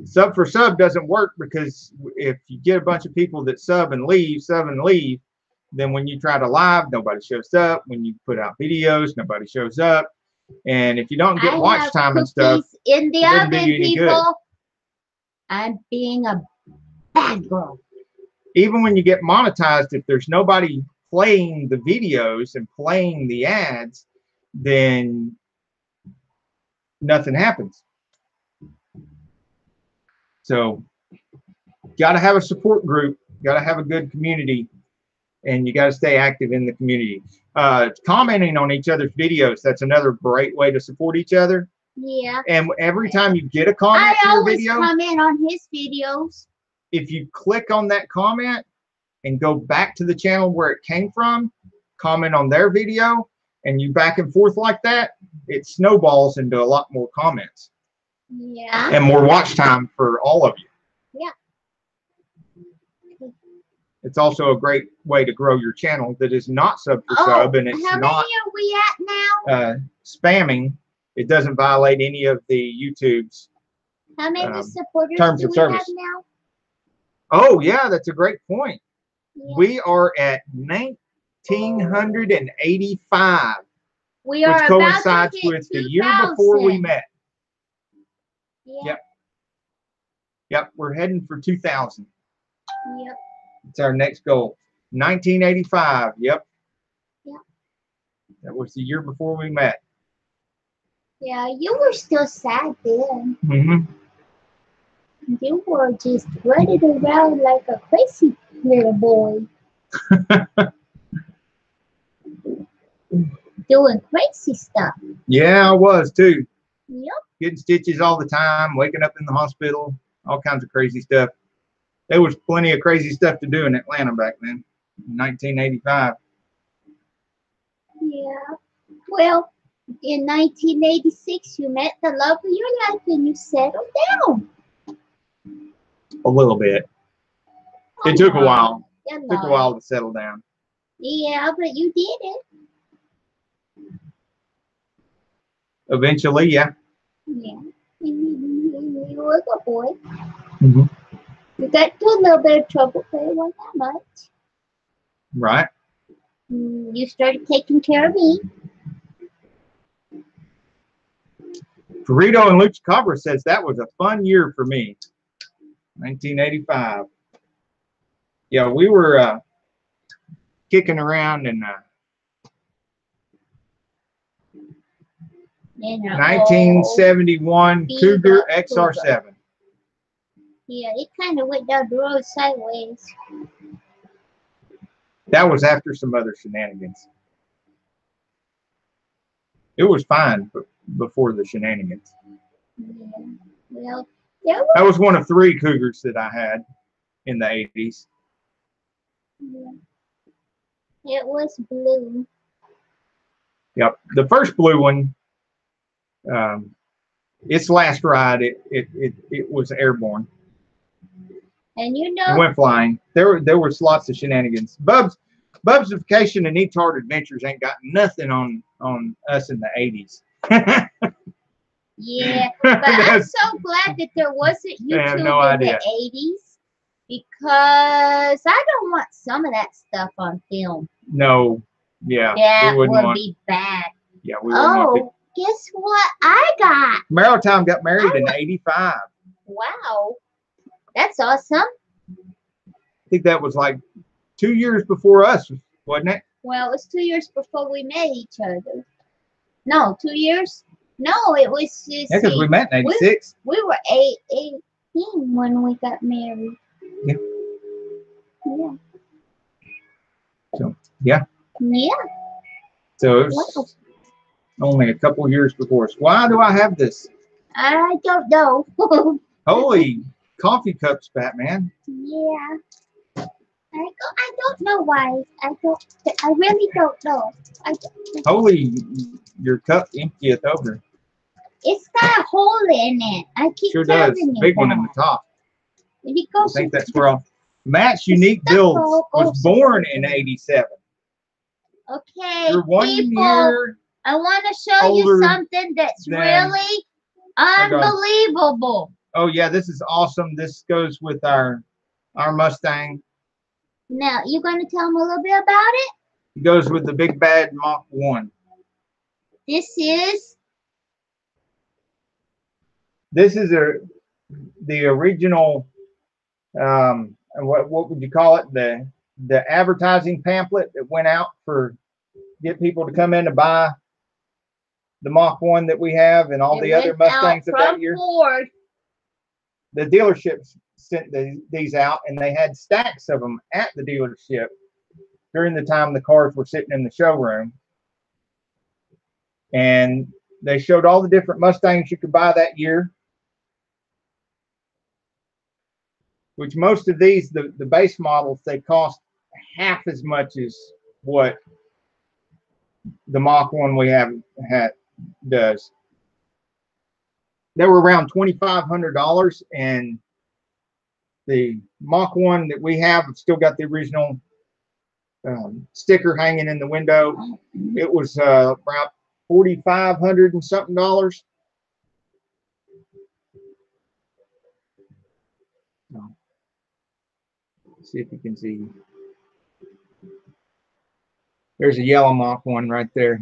Sub for sub doesn't work because if you get a bunch of people that sub and leave, then when you try to live, nobody shows up. When you put out videos, nobody shows up. And if you don't get watch time and stuff, in the it doesn't do oven, you any good. people. I'm being a bad girl. Even when you get monetized, if there's nobody playing the videos and playing the ads, then nothing happens. So, got to have a support group, got to have a good community, and you got to stay active in the community. Commenting on each other's videos, that's another great way to support each other. Yeah. And every time you get a comment to your video, I always comment on his videos. if you click on that comment and go back to the channel where it came from, comment on their video, and you back and forth like that, it snowballs into a lot more comments. Yeah. And more watch time for all of you. Yeah. It's also a great way to grow your channel that is not sub for sub, and it's how not many are we at now? Spamming. It doesn't violate any of the YouTube's How many supporters terms do of we service. have now? Oh yeah, that's a great point. Yeah. We are at 1,985. We are which about coincides to hit with the year before we met. Yeah. Yep, we're heading for 2,000. Yep. It's our next goal. 1985. Yep. Yep. That was the year before we met. Yeah, you were still sad then. Mm-hmm. You were just running around like a crazy little boy. Doing crazy stuff. Yeah, I was too. Yep. Getting stitches all the time, waking up in the hospital, all kinds of crazy stuff. There was plenty of crazy stuff to do in Atlanta back then, in 1985. Yeah. Well, in 1986, you met the love of your life and you settled down. A little bit. It took a while. It Took a while to settle down. Yeah, but you did it. Eventually, yeah. Yeah. You were a good boy. Mm-hmm. You got into a little bit of trouble, but it wasn't that much. Right. You started taking care of me. Burrito and Lucha Cabra says that was a fun year for me. 1985. Yeah, we were kicking around in 1971 Cougar XR7. Yeah, it kind of went down the road sideways. That was after some other shenanigans. It was fine before the shenanigans. Yeah. Well, that was one of 3 Cougars that I had in the 80s. Yeah. It was blue. Yep. The first blue one, its last ride, it was airborne. And you know, it went flying. There was lots of shenanigans. Bub's Vacation and Retard Adventures ain't got nothing on us in the 80s. Yeah, but I'm so glad that there wasn't YouTube in the 80s because I don't want some of that stuff on film. No, yeah, that would be bad. Yeah, we wouldn't want it. Guess what I got? Maritime got married in 85. Wow, that's awesome. I think that was like 2 years before us, wasn't it? Well, it was 2 years before we met each other. No, 2 years. No, it was just. Yeah, because we met in 86. We were 18 when we got married. Yeah. Yeah. So, yeah. Yeah. So it was only a couple years before us. Why do I have this? I don't know. Holy coffee cups, Batman. Yeah. I don't know why. I really don't know. Holy, your cup emptieth over. It's got a hole in it. I keep sure does. Big one in the top. I think that's where Matt's Unique Builds was born in '87. Okay, You're 1 year I want to show you something that's really unbelievable. Oh yeah, this is awesome. This goes with our Mustang. Now, you going to tell them a little bit about it? It goes with the big bad Mach 1. This is the original. What would you call it? The advertising pamphlet that went out for get people to come in to buy the Mach 1 that we have and all the other Mustangs of that year. Ford. The dealerships sent these out, and they had stacks of them at the dealership during the time the cars were sitting in the showroom. And they showed all the different Mustangs you could buy that year. Which most of these, the base models, they cost half as much as what the Mach 1 we have does. They were around $2,500, and the Mach 1 that we have still got the original sticker hanging in the window. It was around $4,500 and something dollars. See if you can see. There's a yellow Mach 1 right there.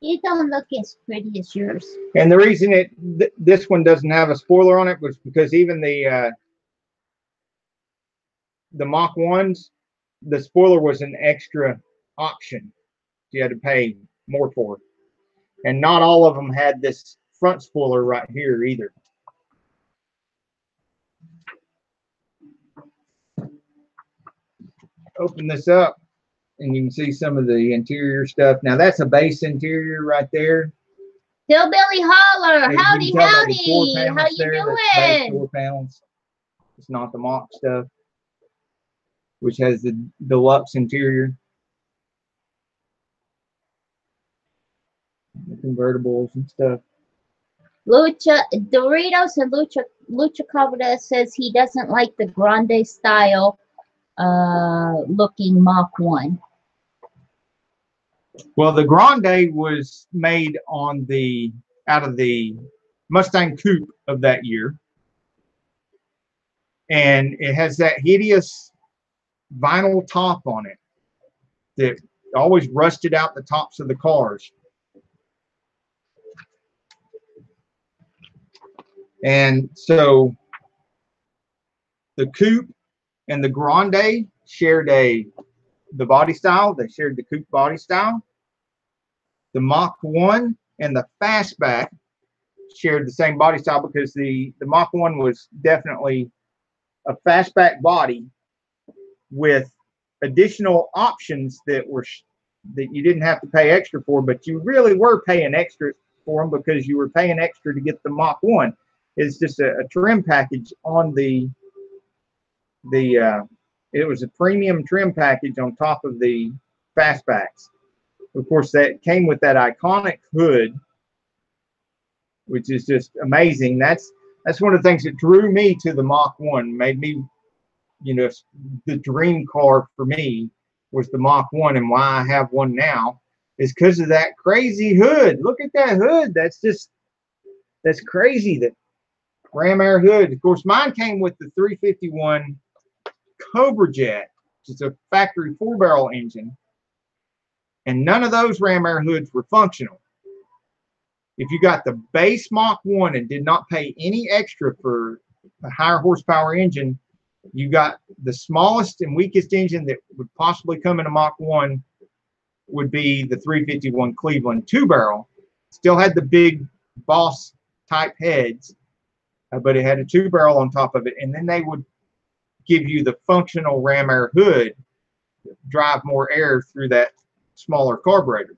It don't look as pretty as yours. And the reason this one doesn't have a spoiler on it was because even the Mach 1s, the spoiler was an extra option. You had to pay more for it. And not all of them had this front spoiler right here either. Open this up and you can see some of the interior stuff. Now that's a base interior right there. Hillbilly Holler, howdy, howdy. How you doing? Base door panels. It's not the Mach stuff, which has the deluxe interior. The convertibles and stuff. Lucha Doritos and Lucha Cabra says he doesn't like the Grande style looking Mach 1. Well, the Grande was made out of the Mustang Coupe of that year, and it has that hideous vinyl top on it that always rusted out the tops of the cars. And so the Coupe and the Grande shared the body style. They shared the Coupe body style. The Mach 1 and the Fastback shared the same body style because the Mach 1 was definitely a Fastback body with additional options that you didn't have to pay extra for, but you really were paying extra for them because you were paying extra to get the Mach 1. It's just a trim package on it was a premium trim package on top of the Fastbacks. Of course, that came with that iconic hood, which is just amazing. That's one of the things that drew me to the Mach 1, made me, the dream car for me was the Mach 1, and why I have one now is because of that crazy hood. Look at that hood. That's crazy. That ram air hood. Of course, mine came with the 351 Cobra Jet, which is a factory 4-barrel engine, and none of those ram air hoods were functional. If you got the base Mach 1 and did not pay any extra for a higher horsepower engine, you got the smallest and weakest engine that would possibly come in a Mach 1 would be the 351 Cleveland 2-barrel. Still had the big boss type heads, but it had a 2-barrel on top of it, and then they would give you the functional ram air hood, drive more air through that smaller carburetor.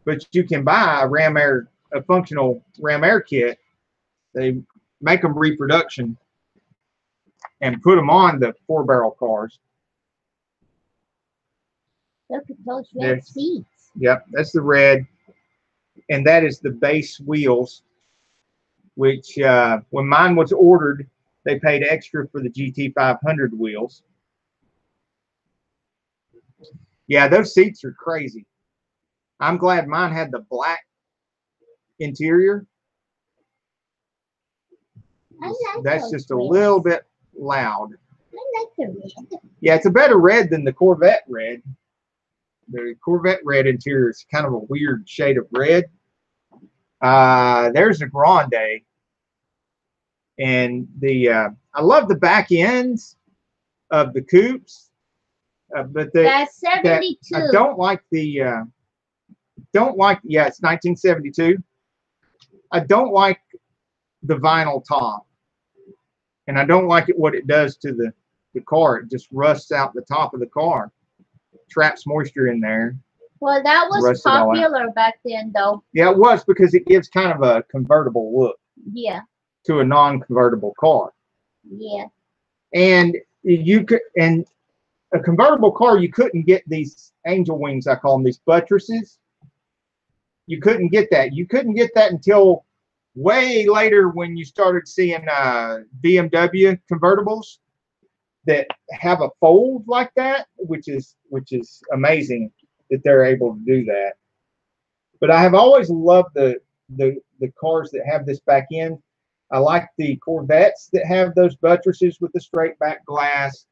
But you can buy a functional ram air kit. They make them reproduction and put them on the 4-barrel cars. Look at those red seats. Yep, that's the red. And that is the base wheels, which when mine was ordered, they paid extra for the GT 500 wheels. Yeah, those seats are crazy. I'm glad mine had the black interior. That's just a little bit loud. I like the red. Yeah, it's a better red than the Corvette red. The Corvette red interior is kind of a weird shade of red. There's a Grande, and I love the back ends of the coupes, but that's 72. I don't like yeah, it's 1972. I don't like the vinyl top, and I don't like what it does to the car. It just rusts out the top of the car, traps moisture in there. Well, that was popular back then, though. Yeah, it was, because it gives kind of a convertible look. Yeah. To a non-convertible car. Yeah. And a convertible car, you couldn't get these angel wings, I call them, these buttresses. You couldn't get that. You couldn't get that until way later, when you started seeing BMW convertibles that have a fold like that, which is amazing that they're able to do that. But I have always loved the cars that have this back end. I like the Corvettes that have those buttresses with the straight back glass.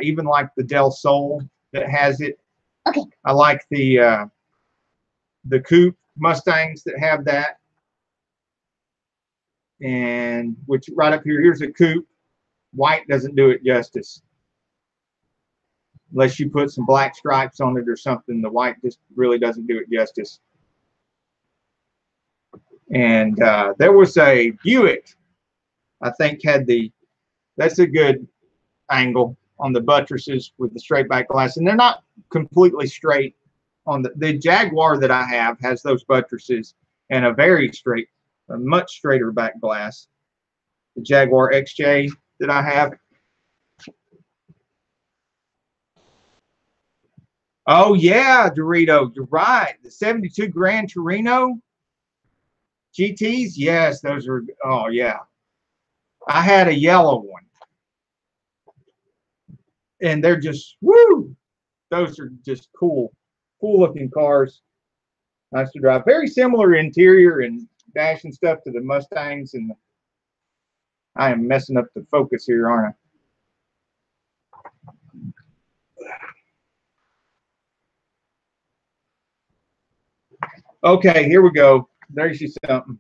Even like the Del Sol that has it. Okay. I like the coupe Mustangs that have that. And which right up here, here's a coupe. White doesn't do it justice. Unless you put some black stripes on it or something, the white just really doesn't do it justice. And there was a Buick, I think, that's a good angle on the buttresses with the straight back glass. And they're not completely straight. On the Jaguar that I have has those buttresses and a much straighter back glass. The Jaguar XJ that I have. Oh yeah, Dorito, you're right. The 72 Gran Torino GTs, yes, those are, oh yeah. I had a yellow one. And they're just, woo! Those are just cool looking cars. Nice to drive. Very similar interior and dash and stuff to the Mustangs. And I am messing up the focus here, aren't I? Okay, here we go. There's you something.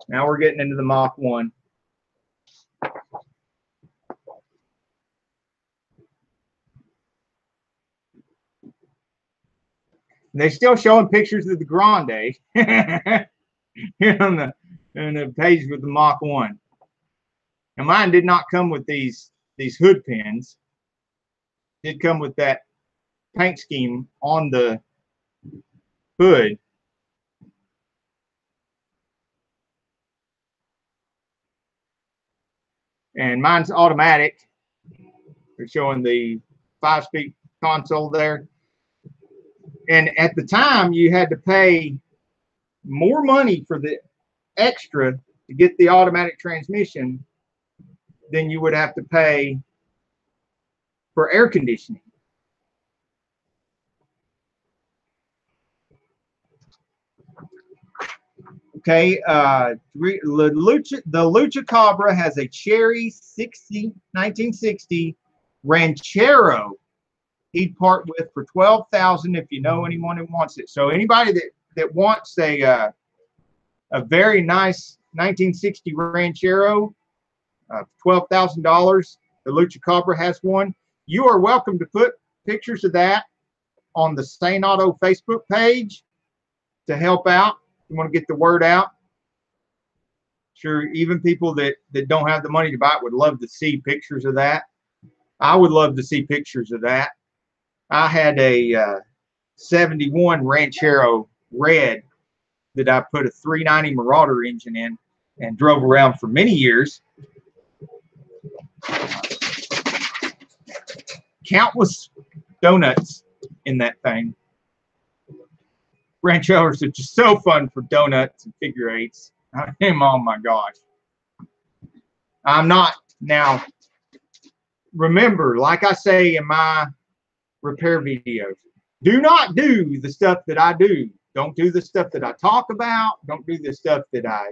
Now we're getting into the Mach 1. And they're still showing pictures of the Grande here on the page with the Mach 1. Now mine did not come with these hood pins. It did come with that paint scheme on the hood. And mine's automatic. They're showing the 5-speed console there. And at the time, you had to pay more money for the extra to get the automatic transmission than you would have to pay for air conditioning. Okay, the Lucha Cabra has a cherry 1960 Ranchero he'd part with for $12,000 if you know anyone who wants it. So anybody that wants a very nice 1960 Ranchero, $12,000, the Lucha Cabra has one. You are welcome to put pictures of that on the Saneauto Facebook page to help out. You want to get the word out. Sure, even people that don't have the money to buy it would love to see pictures of that. I would love to see pictures of that. I had a 71 Ranchero red that I put a 390 Marauder engine in and drove around for many years. Countless donuts in that thing. Ranchers are just so fun for donuts and figure eights. Oh my gosh. I'm not. Now, remember, like I say in my repair videos, do not do the stuff that I do. Don't do the stuff that I talk about. Don't do the stuff that I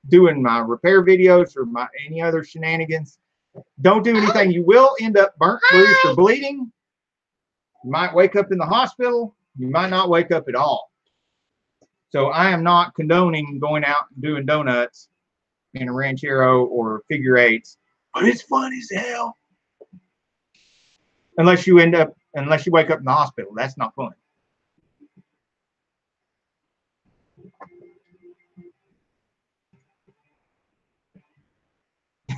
do in my repair videos or any other shenanigans. Don't do anything. You will end up burnt, bruised, or bleeding. You might wake up in the hospital. You might not wake up at all. So I am not condoning going out and doing donuts in a ranchero or figure eights, but it's fun as hell. Unless you wake up in the hospital, that's not fun.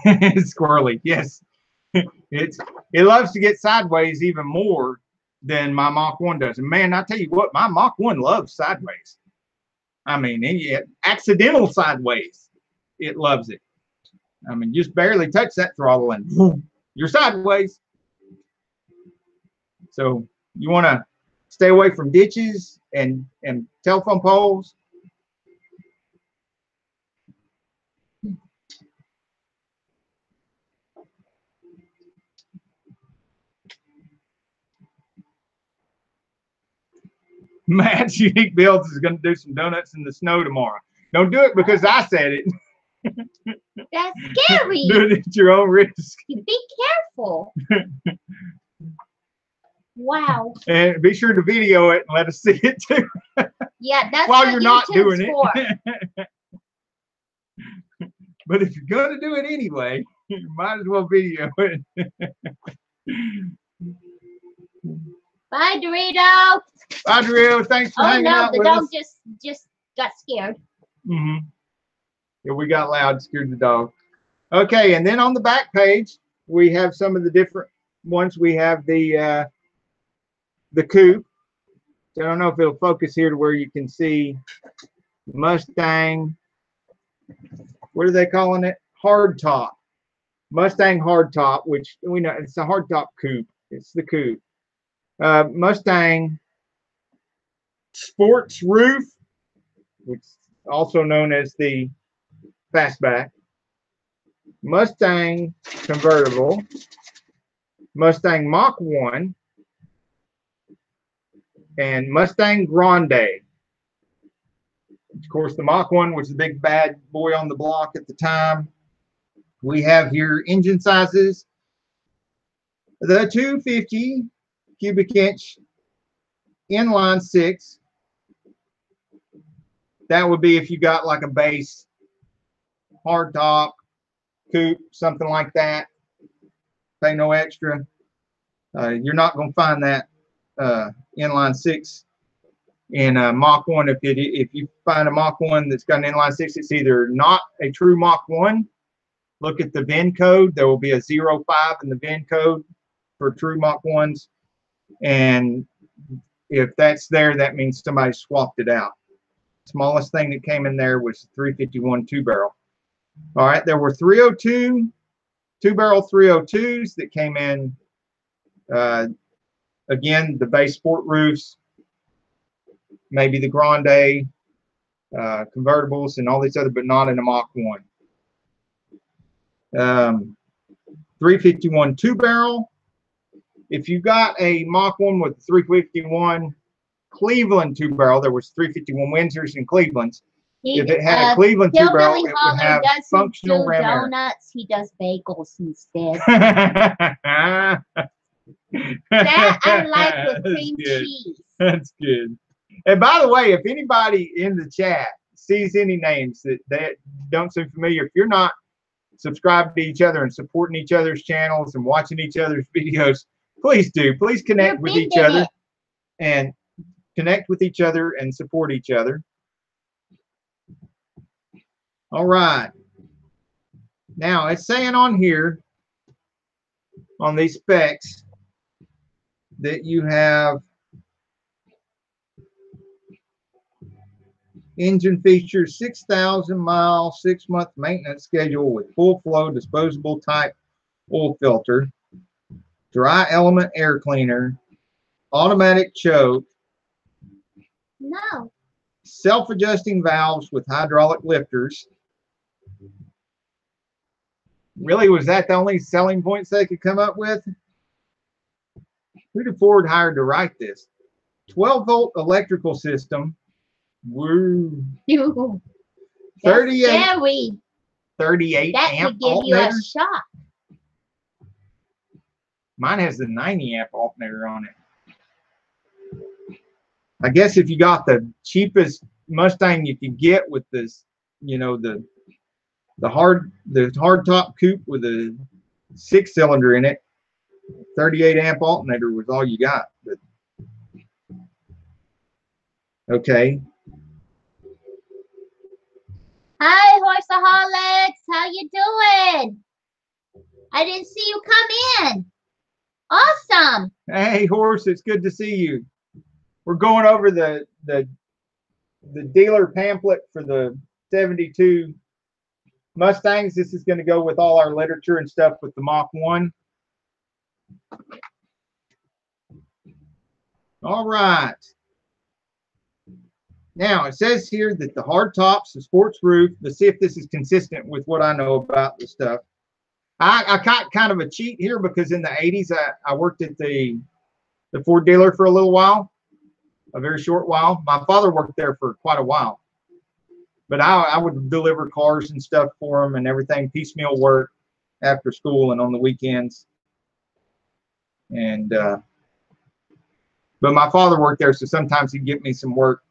Squirrely, yes. It loves to get sideways even more than my Mach 1 does. And man, I tell you what, my Mach 1 loves sideways. I mean, accidental sideways. It loves it. I mean, just barely touch that throttle and boom, you're sideways. So you want to stay away from ditches and telephone poles. Matt's Unique Builds is going to do some donuts in the snow tomorrow. Don't do it because I said it. That's scary. Do it at your own risk. Be careful. Wow. And be sure to video it and let us see it too. Yeah, that's while what you're not doing it. But if you're going to do it anyway, you might as well video it. Bye, Dorito. Bye, Dorito. Thanks for hanging out with us. Oh no, the dog just got scared. Yeah, we got loud, scared the dog. Okay, and then on the back page, we have some of the different ones. We have the coupe. So I don't know if it'll focus here to where you can see Mustang. What are they calling it? Hardtop. Mustang hardtop, which we know it's a hardtop coupe. It's the coupe. Mustang sports roof, which is also known as the fastback. Mustang convertible. Mustang Mach 1. And Mustang Grande. Of course, the Mach 1 was the big bad boy on the block at the time. We have here engine sizes. The 250 cubic inch inline 6. That would be if you got like a base hardtop coupe, something like that. Pay no extra. You're not going to find that inline 6 in a Mach 1. If you find a Mach 1 that's got an inline 6, it's either not a true Mach 1. Look at the VIN code. There will be a 05 in the VIN code for true Mach 1s. And if that's there, that means somebody swapped it out. Smallest thing that came in there was 351 two-barrel. All right, there were 302 two-barrel 302s that came in. Again, the base sport roofs, maybe the Grande, convertibles, and all these other, but not in a Mach 1. 351 two-barrel. If you got a Mach 1 with 351 Cleveland two-barrel, there was 351 Windsors and Clevelands. If it had a Cleveland two-barrel, it would have functional ram air. Donuts, he does bagels instead. That I like with cream cheese. That's good. And by the way, if anybody in the chat sees any names that don't seem familiar, if you're not subscribed to each other and supporting each other's channels and watching each other's videos, please do. Please connect with each other and support each other. All right. Now, it's saying on here, on these specs, that you have engine features 6,000 mile, 6-month maintenance schedule with full flow disposable type oil filter, dry element air cleaner, automatic choke, No. self-adjusting valves with hydraulic lifters. Really, was that the only selling points they could come up with? Who did Ford hire to write this? 12-volt electrical system. Woo. You. 38, Scary. 38 That amp could give you alternator. a shock. Mine has the 90 amp alternator on it. I guess if you got the cheapest Mustang you could get with this, you know, the hard top coupe with a 6-cylinder in it, 38 amp alternator was all you got. But okay. Hi, Horseaholics. How you doing? I didn't see you come in. Awesome. Hey, Horse, it's good to see you. We're going over the dealer pamphlet for the 72 Mustangs. This is going to go with all our literature and stuff with the Mach 1. All right. Now, it says here that the hard tops, the sports roof, let's see if this is consistent with what I know about the stuff. I got kind of a cheat here because in the 80s, I worked at the Ford dealer for a little while, a very short while. My father worked there for quite a while. But I would deliver cars and stuff for him and everything, piecemeal work after school and on the weekends. And but my father worked there, so sometimes he'd get me some work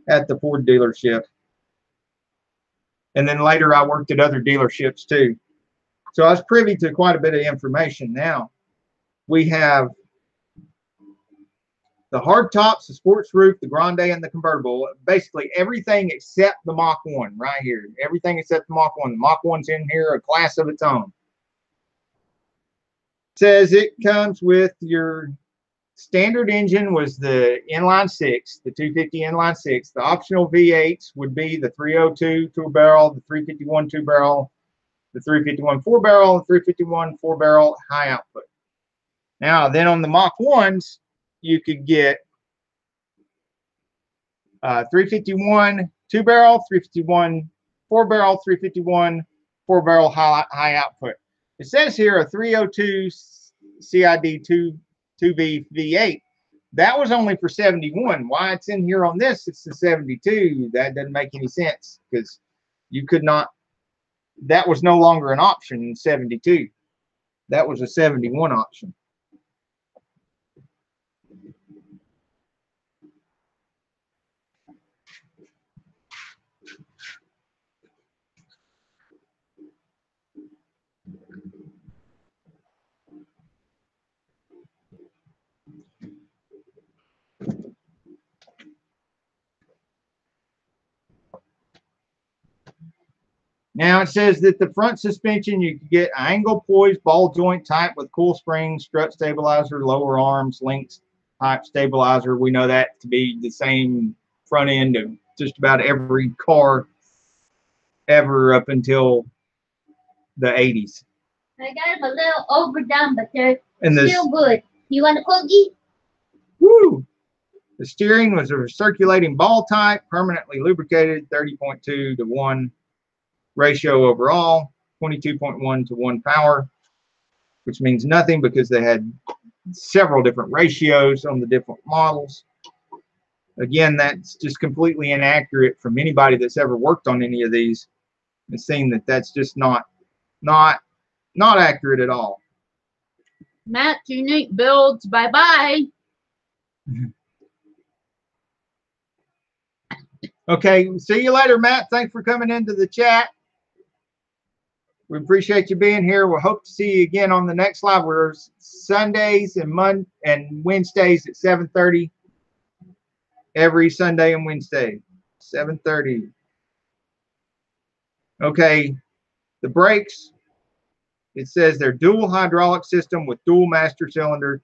at the Ford dealership. And then later I worked at other dealerships too. So I was privy to quite a bit of information. Now we have the hard tops, the sports roof, the Grande, and the convertible. Basically everything except the Mach 1 right here. Everything except the Mach 1. The Mach 1's in here, a class of its own. It says it comes with your standard engine was the inline 6, the 250 inline 6. The optional V8s would be the 302 2-barrel, the 351 2-barrel, the 351 4-barrel, the 351 4-barrel high output. Now, then on the Mach 1s, you could get 351 2-barrel, 351 4-barrel, 351 4-barrel high output. It says here a 302 CID 2V V8. That was only for 71. Why it's in here on this, it's the 72. That doesn't make any sense because you could not, that was no longer an option in 72. That was a 71 option. Now it says that the front suspension, you can get angle poise, ball joint type with cool springs, strut stabilizer, lower arms, links type stabilizer. We know that to be the same front end of just about every car ever up until the 80s. I got them a little overdone, but they're still good. You want a cookie? Woo! The steering was a circulating ball type, permanently lubricated, 30.2 to 1 ratio overall, 22.1 to 1 power, which means nothing because they had several different ratios on the different models. Again, that's just completely inaccurate from anybody that's ever worked on any of these. It's seen that that's just not accurate at all. Matt's Unique Builds, bye-bye. Okay, see you later, Matt. Thanks for coming into the chat. We appreciate you being here. We'll hope to see you again on the next live. We're Sundays and Wednesdays at 7:30. Every Sunday and Wednesday, 7:30. Okay, the brakes. It says they're dual hydraulic system with dual master cylinder,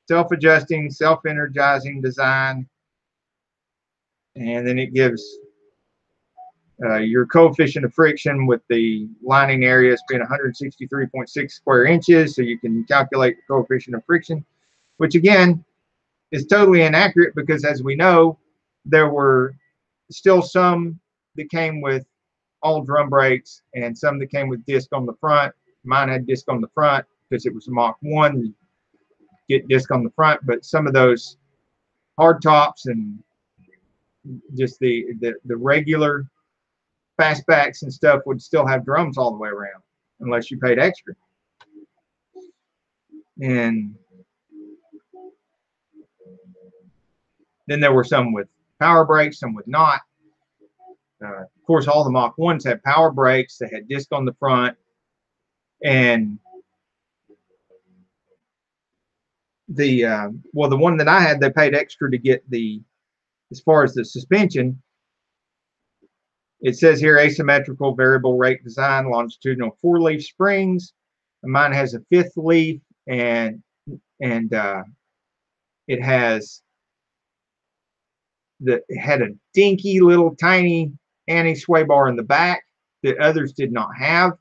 self-adjusting, self-energizing design. And then it gives Your coefficient of friction with the lining areas being 163.6 square inches, so you can calculate the coefficient of friction, which again is totally inaccurate because, as we know, there were still some that came with all drum brakes and some that came with disc on the front. Mine had disc on the front because it was a Mach 1. You get disc on the front, but some of those hard tops and just the regular fastbacks and stuff would still have drums all the way around unless you paid extra. And then there were some with power brakes, some with not. Of course, all the Mach 1s had power brakes. They had disc on the front. And the one that I had, they paid extra to get as far as the suspension. It says here asymmetrical variable rate design, longitudinal 4-leaf springs. And mine has a 5th leaf, and it had a dinky little tiny anti-sway bar in the back that others did not have.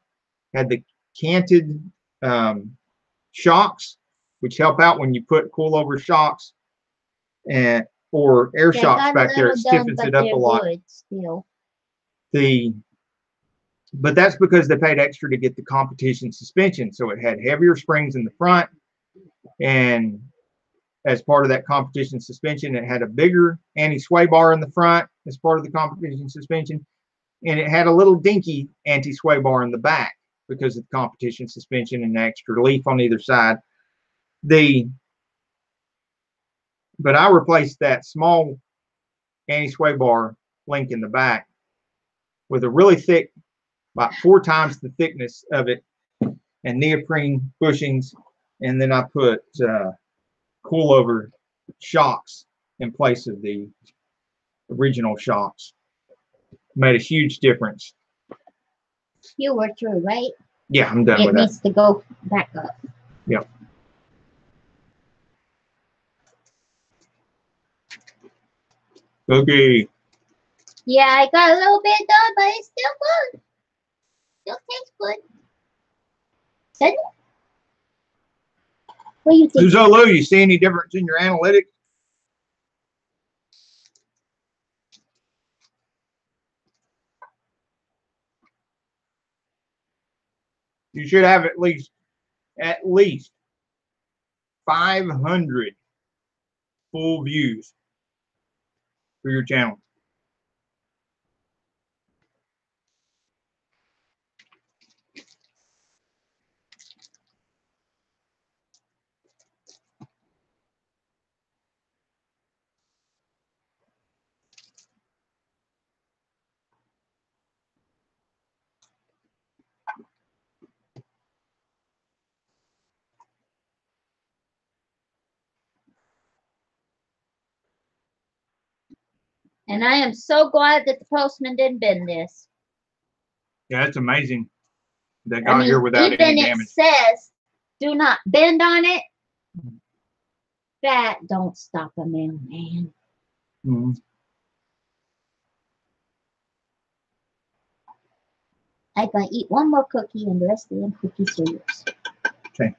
Had the canted shocks, which help out when you put coilover shocks or air shocks back there. It stiffens it up a lot. Still. But that's because they paid extra to get the competition suspension. So it had heavier springs in the front, and as part of that competition suspension, it had a bigger anti-sway bar in the front as part of the competition suspension, and it had a little dinky anti-sway bar in the back because of the competition suspension and an extra leaf on either side. But I replaced that small anti-sway bar link in the back with a really thick, about 4 times the thickness of it, and neoprene bushings, and then I put coilover shocks in place of the original shocks. Made a huge difference. You were through, right? Yeah, I'm done with that. It needs to go back up. Yep. Okay. Yeah, I got a little bit done, but it's still good. Still tastes good. Doesn't it? What do you think? Lou, you see any difference in your analytics? You should have at least 500 full views for your channel. And I am so glad that the postman didn't bend this. Yeah, it's amazing that got here without any damage. Even it says, do not bend on it. That don't stop a mailman. Mm-hmm. I gotta eat one more cookie and the rest of them cookies are yours. Okay.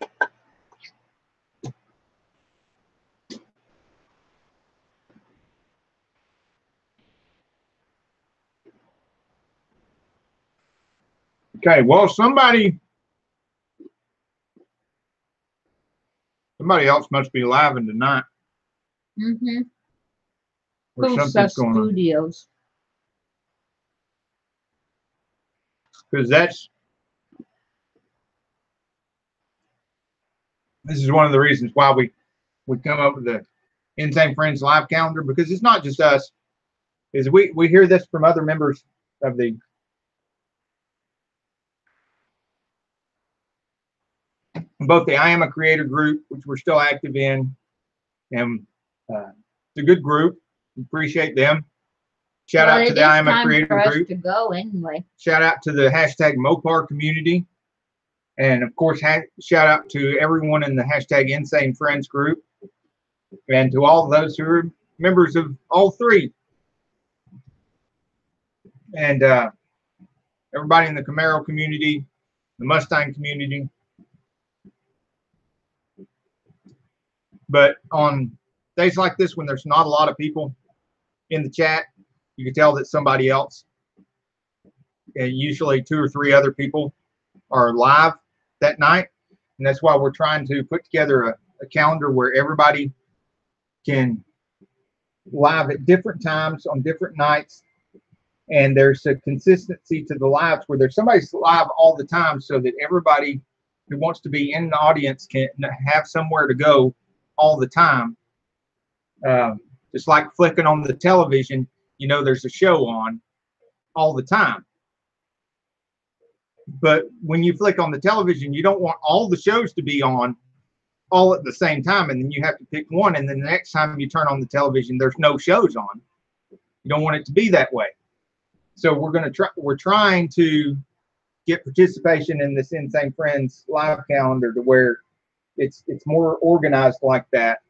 Okay, well, somebody else must be live tonight. Mm-hmm. Or something's going on. Studios. Because this is one of the reasons why we come up with the Insanefriends live calendar, because it's not just us. Is we hear this from other members of both the I Am a Creator group, which we're still active in, and it's a good group. Appreciate them. Shout out to the I Am a Creator group. To go anyway. Shout out to the hashtag Mopar community. And of course, shout out to everyone in the hashtag Insanefriends group. And to all those who are members of all three. and everybody in the Camaro community, the Mustang community. But on days like this, when there's not a lot of people in the chat, you can tell that somebody else, and usually 2 or 3 other people, are live that night. And that's why we're trying to put together a calendar where everybody can live at different times on different nights. And there's a consistency to the lives where there's somebody's live all the time, so that everybody who wants to be in the audience can have somewhere to go all the time. Just like flicking on the television, you know, there's a show on all the time. But when you flick on the television, you don't want all the shows to be on all at the same time, and then you have to pick one, and then the next time you turn on the television, there's no shows on. You don't want it to be that way. So we're trying to get participation in this Insanefriends live calendar to where it's more organized like that,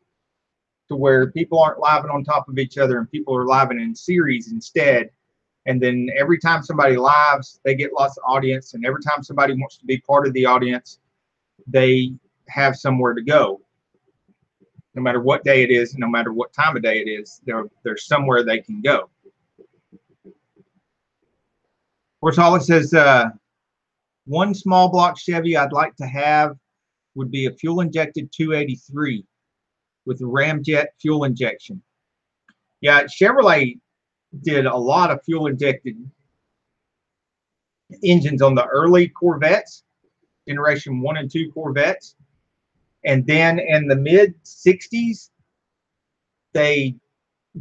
to where people aren't living on top of each other and people are living in series instead. And then every time somebody lives, they get lots of audience, and every time somebody wants to be part of the audience, they have somewhere to go. No matter what day it is, no matter what time of day it is, there's somewhere they can go. Of course, all it says, one small block Chevy I'd like to have would be a fuel-injected 283 with a ramjet fuel injection. Yeah, Chevrolet did a lot of fuel-injected engines on the early Corvettes, generation 1 and 2 Corvettes. And then in the mid-60s, they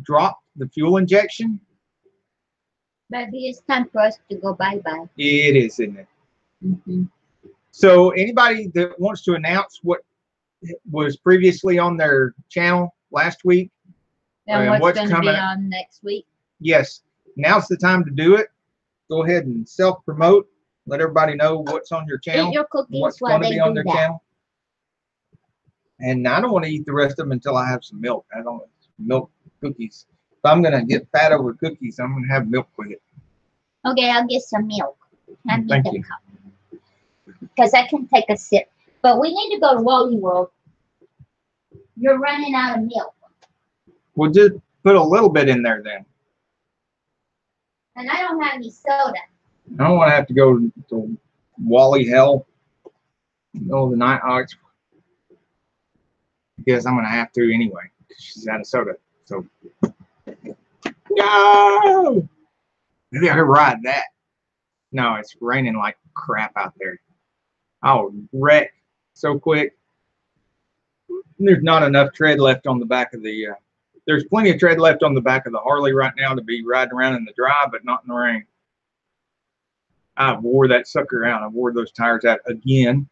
dropped the fuel injection. Maybe it's time for us to go bye-bye. It is, isn't it? Mm-hmm. So anybody that wants to announce what was previously on their channel last week and what's going to be on next week? Yes, now's the time to do it. Go ahead and self-promote. Let everybody know what's on your channel. Eat your cookies what's while going to they be on do their that. channel. And I don't want to eat the rest of them until I have some milk. I don't want milk cookies. If I'm going to get fat over cookies, I'm going to have milk with it. Okay, I'll get some milk. Hand me Thank the you. cup. Because I can take a sip. But we need to go to Wally World. You're running out of milk. We'll just put a little bit in there then. And I don't have any soda. I don't want to have to go to Wally Hell in the middle of the night. I guess I'm going to have to anyway, because she's out of soda. So, no! Maybe I could ride that. No, it's raining like crap out there. I'll wreck so quick. There's not enough tread left on the back of the, there's plenty of tread left on the back of the Harley right now to be riding around in the dry, but not in the rain. I wore that sucker out. I wore those tires out again.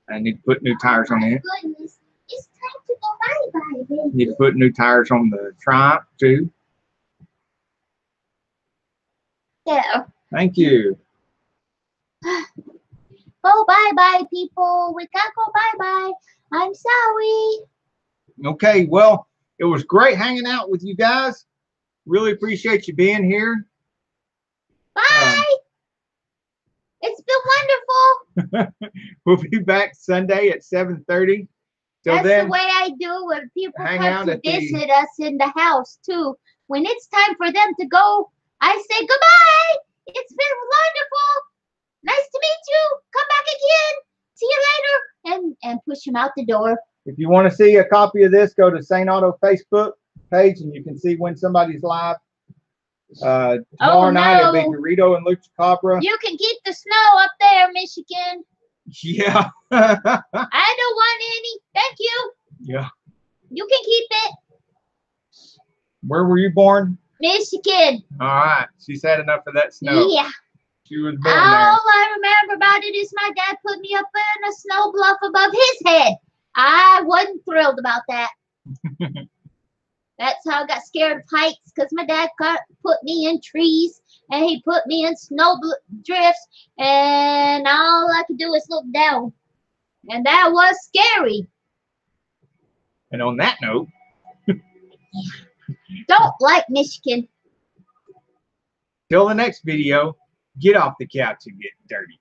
I need to put new tires on it. Goodness. It's time to go bye-bye, baby. Need to put new tires on the Triumph too. Yeah. Thank you. Go bye-bye, people. We gotta go bye-bye. I'm sorry. Okay, well, it was great hanging out with you guys. Really appreciate you being here. Bye. It's been wonderful. We'll be back Sunday at 7:30. Till That's then, the way I do when people hang come out to at the- visit us in the house, too. When it's time for them to go, I say goodbye. It's been wonderful. Nice to meet you. Come back again. See you later. And push him out the door. if you want to see a copy of this, go to Saneauto Facebook page and you can see when somebody's live. Tomorrow night it'll be Dorito and Lucha Cabra. You can keep the snow up there, Michigan. Yeah. I don't want any. Thank you. Yeah. You can keep it. Where were you born? Michigan. All right. She's had enough of that snow. Yeah. She was born All I remember about it is my dad put me up in a snow bluff above his head. I wasn't thrilled about that. That's how I got scared of heights, because my dad put me in trees and he put me in snow drifts, and all I could do was look down. And that was scary. And on that note, Don't like Michigan. Till the next video, get off the couch and get dirty.